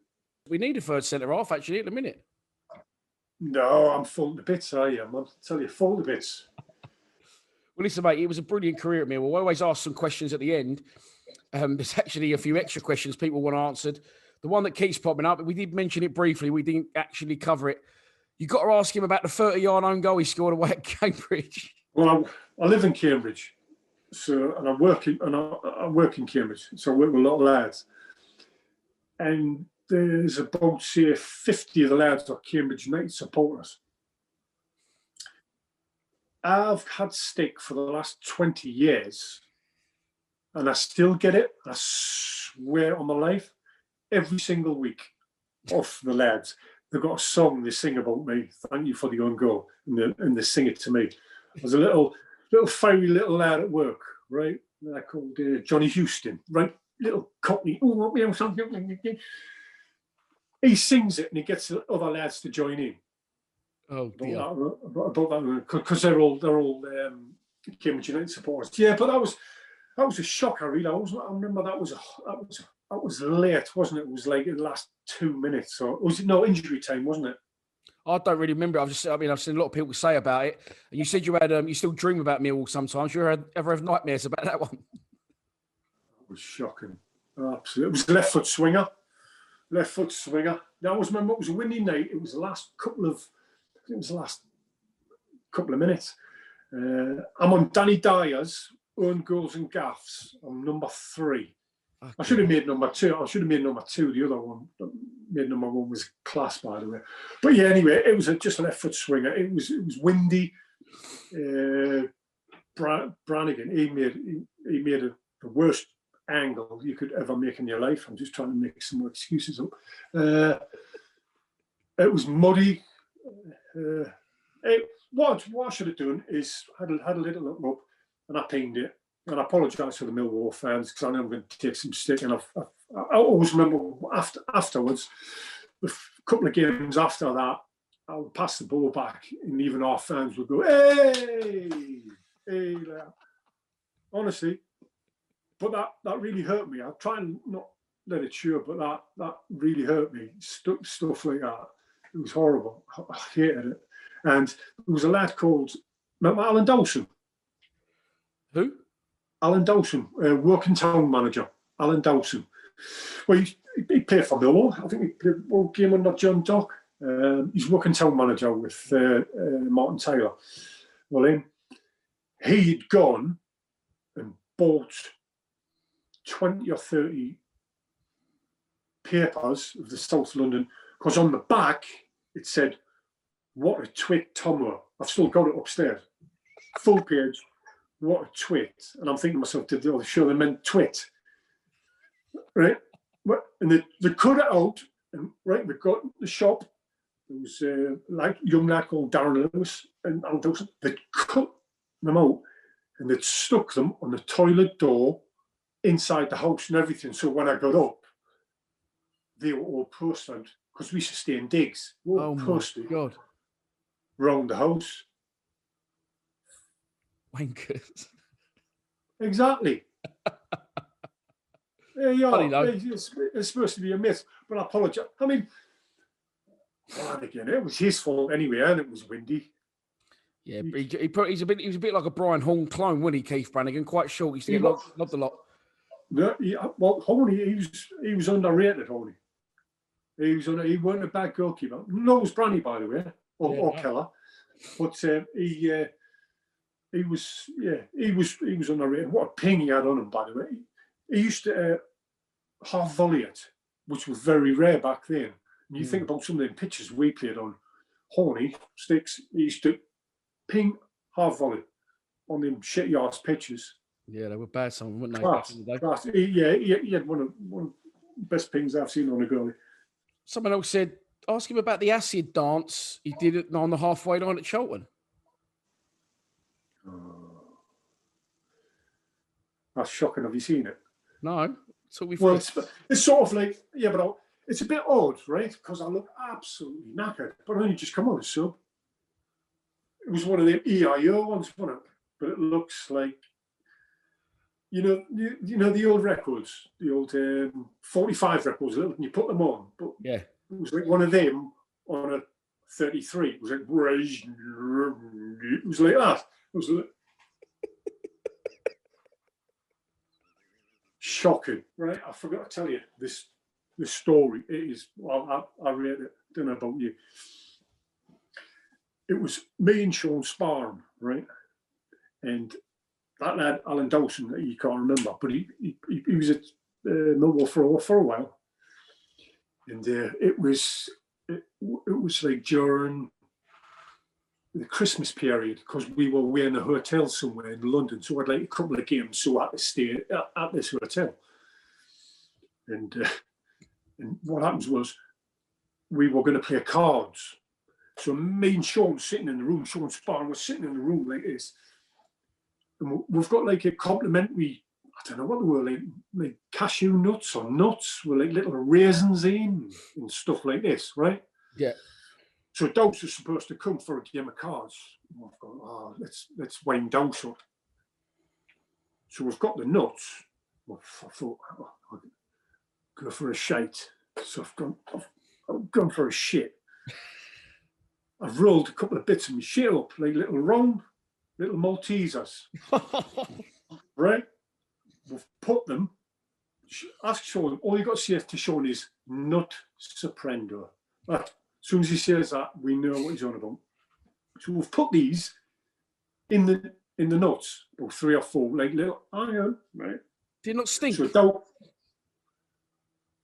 We need a third centre half actually at the minute. No, I'm full to bits, I am. I'll tell you, full to bits. Well, listen, mate, it was a brilliant career at Millwall. I always ask some questions at the end. There's actually a few extra questions people want answered. The one that keeps popping up, we did mention it briefly. We didn't actually cover it. You got to ask him about the 30-yard own goal he scored away at Cambridge. Well, I live in Cambridge, and I work in Cambridge, so I work with a lot of lads. And there's about, say, 50 of the lads are Cambridge United supporters. I've had stick for the last 20 years, and I still get it. I swear on my life, every single week off the lads. They've got a song they sing about me. Thank you for the own goal, and they sing it to me. There's a little fiery little lad at work, right? They're called Johnny Houston, right? Little cockney. Oh, something. He sings it, and he gets the other lads to join in. Oh dear. About that, because they're all Cambridge United supporters. Yeah, but that was a shocker, really. I remember that was late, wasn't it? It was like in the last 2 minutes, or was it injury time, wasn't it? I don't really remember. I've seen a lot of people say about it. And you said you had you still dream about Millwall sometimes. You ever have nightmares about that one? It was shocking. Absolutely. It was a left foot swinger. That was it was a windy night. It was the last couple of minutes. I'm on Danny Dyer's own goals and gaffs. I'm number 3. Okay. I should have made number 2. The other one, made number 1 was class, by the way. But yeah, anyway, it was just a left foot swinger. It was windy. Brannigan, he made the worst angle you could ever make in your life. I'm just trying to make some more excuses up. It was muddy. What I should have done is had a little look up, and I pinged it. And I apologise for the Millwall fans because I know I'm going to take some stick. And I always remember afterwards, a couple of games after that, I would pass the ball back, and even our fans would go, "Hey!" Honestly, but that really hurt me. I try and not let it show, but that really hurt me. Stuff like that. It was horrible. I hated it. And there was a lad called Alan Dawson. Who? Alan Dawson, working town manager. Alan Dawson. Well, he played for Millwall. I think he played one game under John Dock. He's working town manager with Martin Taylor. Well, he'd gone and bought 20 or 30 papers of the South London, because on the back it said, "What a twit, Thomo." I've still got it upstairs. Full page, "What a twit." And I'm thinking to myself, did they show they meant twit? Right? And they cut it out, and right, we got the shop. There was like a young lad called Darren Lewis and Alan Dawson. They'd cut them out and they'd stuck them on the toilet door inside the house and everything. So when I got up, they were all posted, because we used to stay in digs. Oh my God. Round the house. Wankers. Exactly. There you Funny, are. though. It's supposed to be a myth, but I apologise. I mean, again, it was his fault anyway, and it was windy. Yeah, he's a bit like a Brian Horn clone, wasn't he, Keith Brannigan? Quite short. He used to get lobbed a lot. No, well, Horny, he was underrated, Horny. He wasn't a bad goalkeeper. No, it was Branny, by the way, or Keller. But he was underrated. What a ping he had on him, by the way. He used to half volley it, which was very rare back then. And you think about some of the pitches we played on, Horny sticks, he used to ping half volley on them shitty ass pitches. Yeah, they were bad, some of them, weren't they? Class. He had one of the best pings I've seen on a goalie. Someone else said, ask him about the acid dance he did it on the halfway line at Cheltenham. Oh. That's shocking. Have you seen it? No. Well, it's sort of like, yeah, but it's a bit odd, right? Because I look absolutely knackered, but I only just come on a sub. It was one of the EIO ones, wasn't it? But it looks like, you know the old records, the old 45 records, and you put them on. But yeah, it was like one of them on a 33. It was like, it was like that. It was like, shocking, right? I forgot to tell you this story. It is, well, I read it, don't know about you. It was me and Sean sparring, right? And that lad, Alan Dawson, that you can't remember, but he was at Millwall for a while. And it was like during the Christmas period, because we were in a hotel somewhere in London, so I'd like a couple of games, so I had to stay at this hotel. And what happens was we were going to play cards. So me and Sean sitting in the room, Sean sparring, we're sitting in the room like this. And we've got like a complimentary, I don't know what they were, like cashew nuts or nuts with like little raisins in and stuff like this, right? Yeah. So Dose is supposed to come for a game of cards. I've gone, let's wind Dose up. So we've got the nuts. Well, I thought, I'll go for a shite. So I've gone for a shit. I've rolled a couple of bits of my shit up, like little Maltesers. Right? We've put them. Ask Sean, all you got to say to Sean is nut soprendo. Right. As soon as he says that, we know what he's on about. So we've put these in the nuts, about 3 or 4, like little iron, right? Did it not stink? So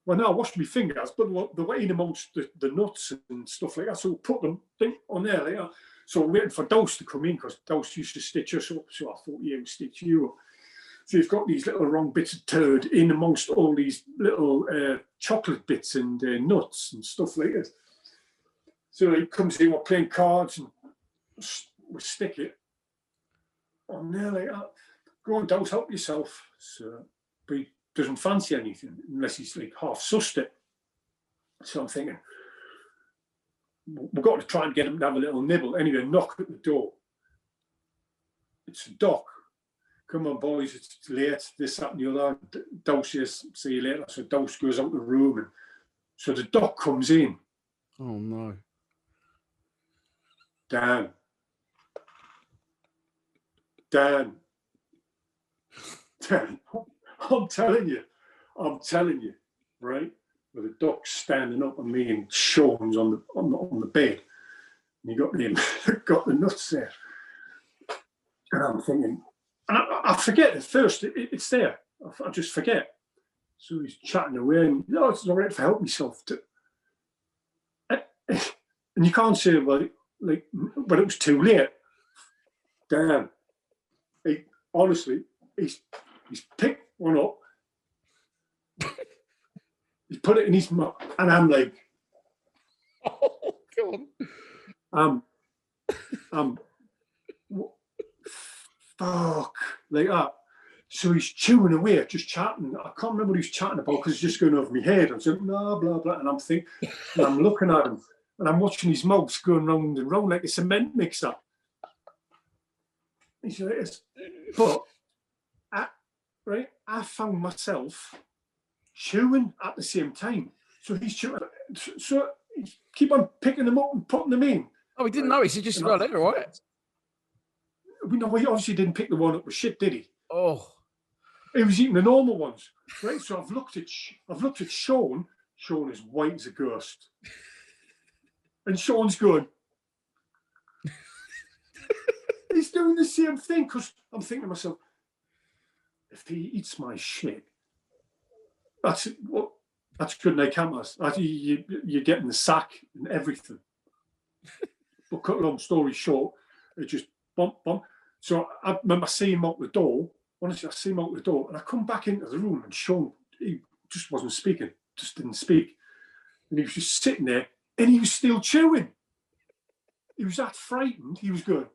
well, now I washed my fingers, but they were in amongst the nuts and stuff like that. So we put them on there like that. So we're waiting for Dose to come in, because Dose used to stitch us up. So I thought, yeah, we'll stitch you up. So you've got these little wrong bits of turd in amongst all these little chocolate bits and nuts and stuff like that. So he comes in, we're playing cards, and we stick it on there like that. Go on, Dose, help yourself. So, but he doesn't fancy anything unless he's like half sussed it. So I'm thinking, we've got to try and get him to have a little nibble. Anyway, knock at the door. It's a Doc. come on, boys, it's late, this, that, and the other. Dose says, see you later. So Dose goes out the room, and so the doc comes in. Oh, no. Dan, I'm telling you, right? With the doc standing up and me and Sean's on the bed. And you got the nuts there. And I'm thinking, and I forget at first, it's there. I just forget. So he's chatting away, and it's all right if I help myself. And you can't say, well, it was too late. Damn. Honestly, he's picked one up. He's put it in his mouth, and I'm like, oh, go on. Fuck, like that. So he's chewing away, just chatting. I can't remember what he's chatting about because it's just going over my head. I'm saying, no, blah, blah. And I'm thinking, and I'm looking at him, and I'm watching his mouth going round and round like a cement mixer. But I found myself chewing at the same time. So he's chewing. So he keep on picking them up and putting them in. Oh, he didn't notice. He just got it, right? No, he obviously didn't pick the one up with shit, did he? Oh. He was eating the normal ones, right? So I've looked at Sean. Sean is white as a ghost, and Sean's going. He's doing the same thing because I'm thinking to myself, if he eats my shit, that's good night cameras. You're getting the sack and everything. But cut a long story short, it just bump. So I remember seeing him out the door. Honestly, I see him out the door, and I come back into the room, and Sean, he just wasn't speaking, just didn't speak. And he was just sitting there, and he was still chewing. He was that frightened, he was good.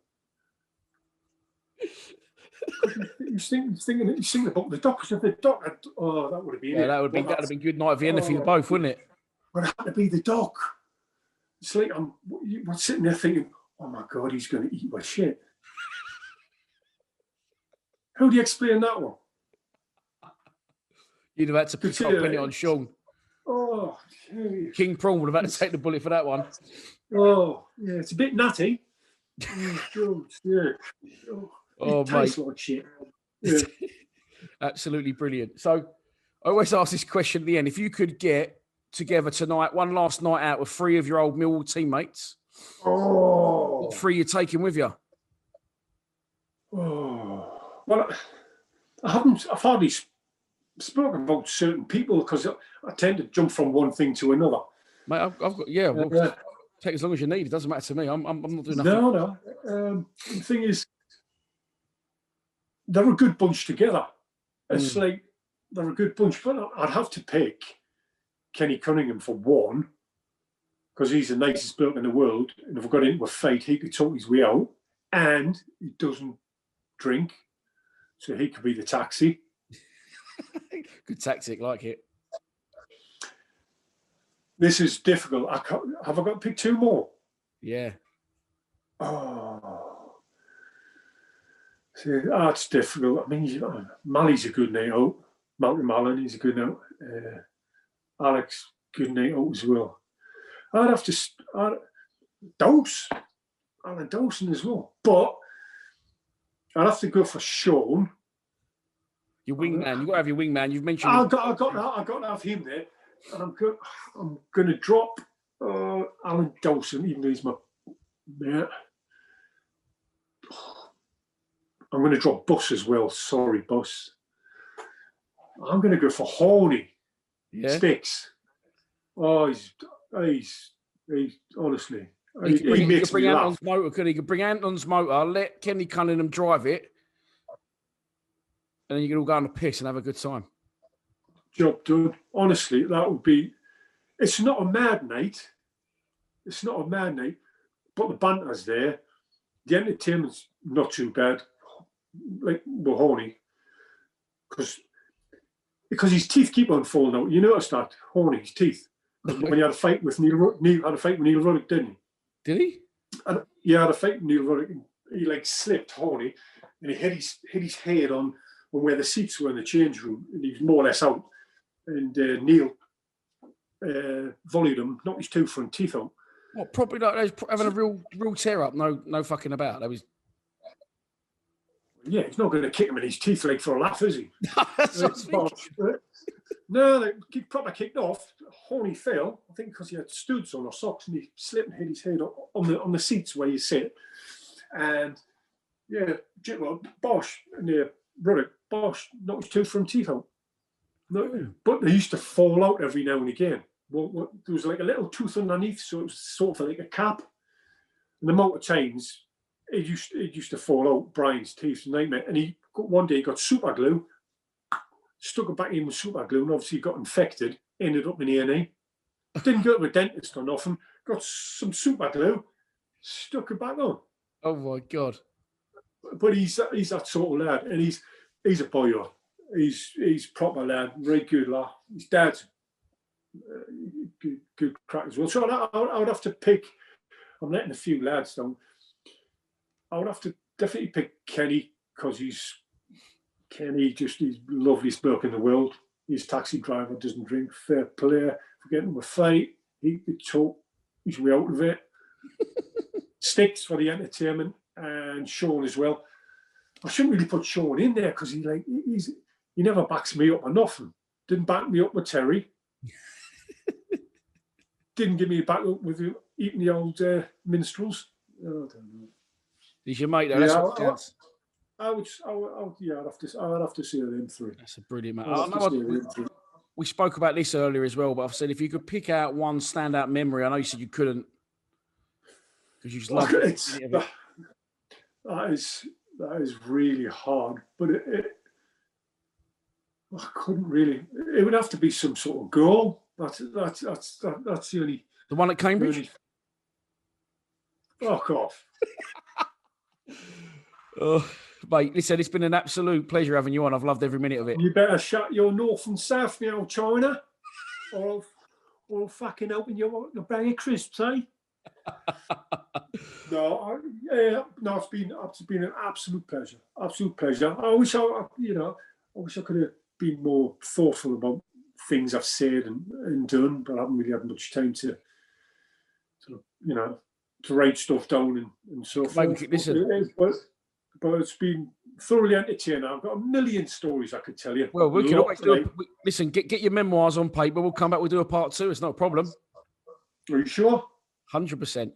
He was thinking about the doc. If the doc had, that would have been it. That'd have been good night at the end for you both, wouldn't it? But it had to be the doc. It's like we're sitting there thinking, oh my God, he's going to eat my shit. How do you explain that one? You'd have had to pick up it on Sean. Oh, geez. King Prawn would have had to take the bullet for that one. Oh, yeah, it's a bit nutty. Yeah. Oh, it tastes like shit. Yeah. Absolutely brilliant. So I always ask this question at the end. If you could get together tonight, one last night out with 3 of your old Millwall teammates, what 3 you're taking with you? Oh. Well, I've hardly spoken about certain people because I tend to jump from one thing to another. Mate, I've got, take as long as you need. It doesn't matter to me. I'm not doing nothing. No. The thing is, they're a good bunch together. It's like, they're a good bunch. But I'd have to pick Kenny Cunningham for one, because he's the nicest bloke in the world. And if we got into a fight, he could talk his way out. And he doesn't drink. So he could be the taxi. Good tactic, like it. This is difficult. Have I got to pick 2 more? Yeah. Oh. See, that's difficult. I mean, Mally's a good night out. Malcolm Malin, he's a good night out. Alex, good night out as well. I'd have to... Dose. Alan Dawson as well. But I'd have to go for Sean. Your wingman. You've got to have your wingman. You've mentioned... I've got to have him there. And I'm going to drop Alan Dawson, even though he's my mate. I'm going to drop Bus as well. Sorry, Bus. I'm going to go for Horny. Yeah. Sticks. Oh, he's honestly... He could bring Anton's motor. He could bring Anton's motor, let Kenny Cunningham drive it, and then you can all go on the piss and have a good time. Job done. Honestly, that would be... It's not a mad night. But the banter's there. The entertainment's not too bad. Like, we're horny. Because his teeth keep on falling out. You noticed that? Horny, his teeth. When he had a fight with Neil Ruddock, didn't he? Did he? And he had a fight with Neil Ruddock. He like slipped Horny, and he hit his head on where the seats were in the change room, and he was more or less out. And Neil volleyed him, knocked his two front teeth out. What, probably like having a real tear up? No fucking about. That was. Yeah, he's not going to kick him in his teeth like for a laugh, is he? No, he proper kicked off. Horny fell, I think, because he had studs on or socks, and he slipped and hit his head on the seats where you sit. And yeah, Bosch and brother Bosch knocked his two front teeth out. No, but they used to fall out every now and again. Well, there was like a little tooth underneath, so it was sort of like a cap. And the amount of times it used to fall out, Brian's teeth, nightmare. And one day he got super glue, stuck it back in with super glue, and obviously got infected, ended up in A&E. Didn't go to a dentist or nothing, got some super glue, stuck it back on. Oh my God. But he's that sort of lad, and he's a boyo. He's proper lad, very good lad. His dad's good crack as well. So I would have to pick. I'm letting a few lads down. I would have to definitely pick Kenny, because Kenny just he's the loveliest bloke in the world. He's a taxi driver, doesn't drink, fair player. If we get into a fight, he could talk his way out of it. Sticks for the entertainment, and Sean as well. I shouldn't really put Sean in there because he never backs me up or nothing. Didn't back me up with Terry. Didn't give me a back up with eating the old minstrels. I don't know. He's your mate, though. That's what counts. I'd have to see them three. That's a brilliant man. We spoke about this earlier as well, but I've said if you could pick out one standout memory, I know you said you couldn't because you just love it. That is really hard, but I couldn't really. It would have to be some sort of goal. That's the only. The one at Cambridge. Fuck off. Oh, mate, listen, it's been an absolute pleasure having you on. I've loved every minute of it. You better shut your north and south now, China, or fucking open your bag of crisps, eh? It's been an absolute pleasure. Absolute pleasure. I wish I could have been more thoughtful about things I've said and done, but I haven't really had much time to write stuff down and so forth. But it's been thoroughly entertaining. I've got a million stories I could tell you. Well, we can always listen, get your memoirs on paper. We'll come back. We'll do a part 2. It's not a problem. Are you sure? 100%.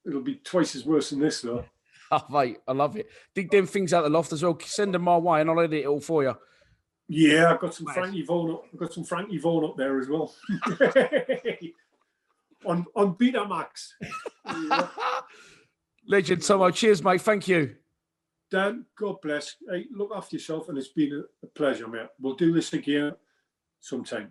It'll be twice as worse than this, though. Oh, mate, I love it. Dig them things out the loft as well. Send them my way, and I'll edit it all for you. Yeah, I've got some Frankie Vaughan up there as well. on Betamax. Yeah. Legend, Thomo. Cheers, mate. Thank you. Dan, God bless. Hey, look after yourself, and it's been a pleasure, mate. We'll do this again sometime.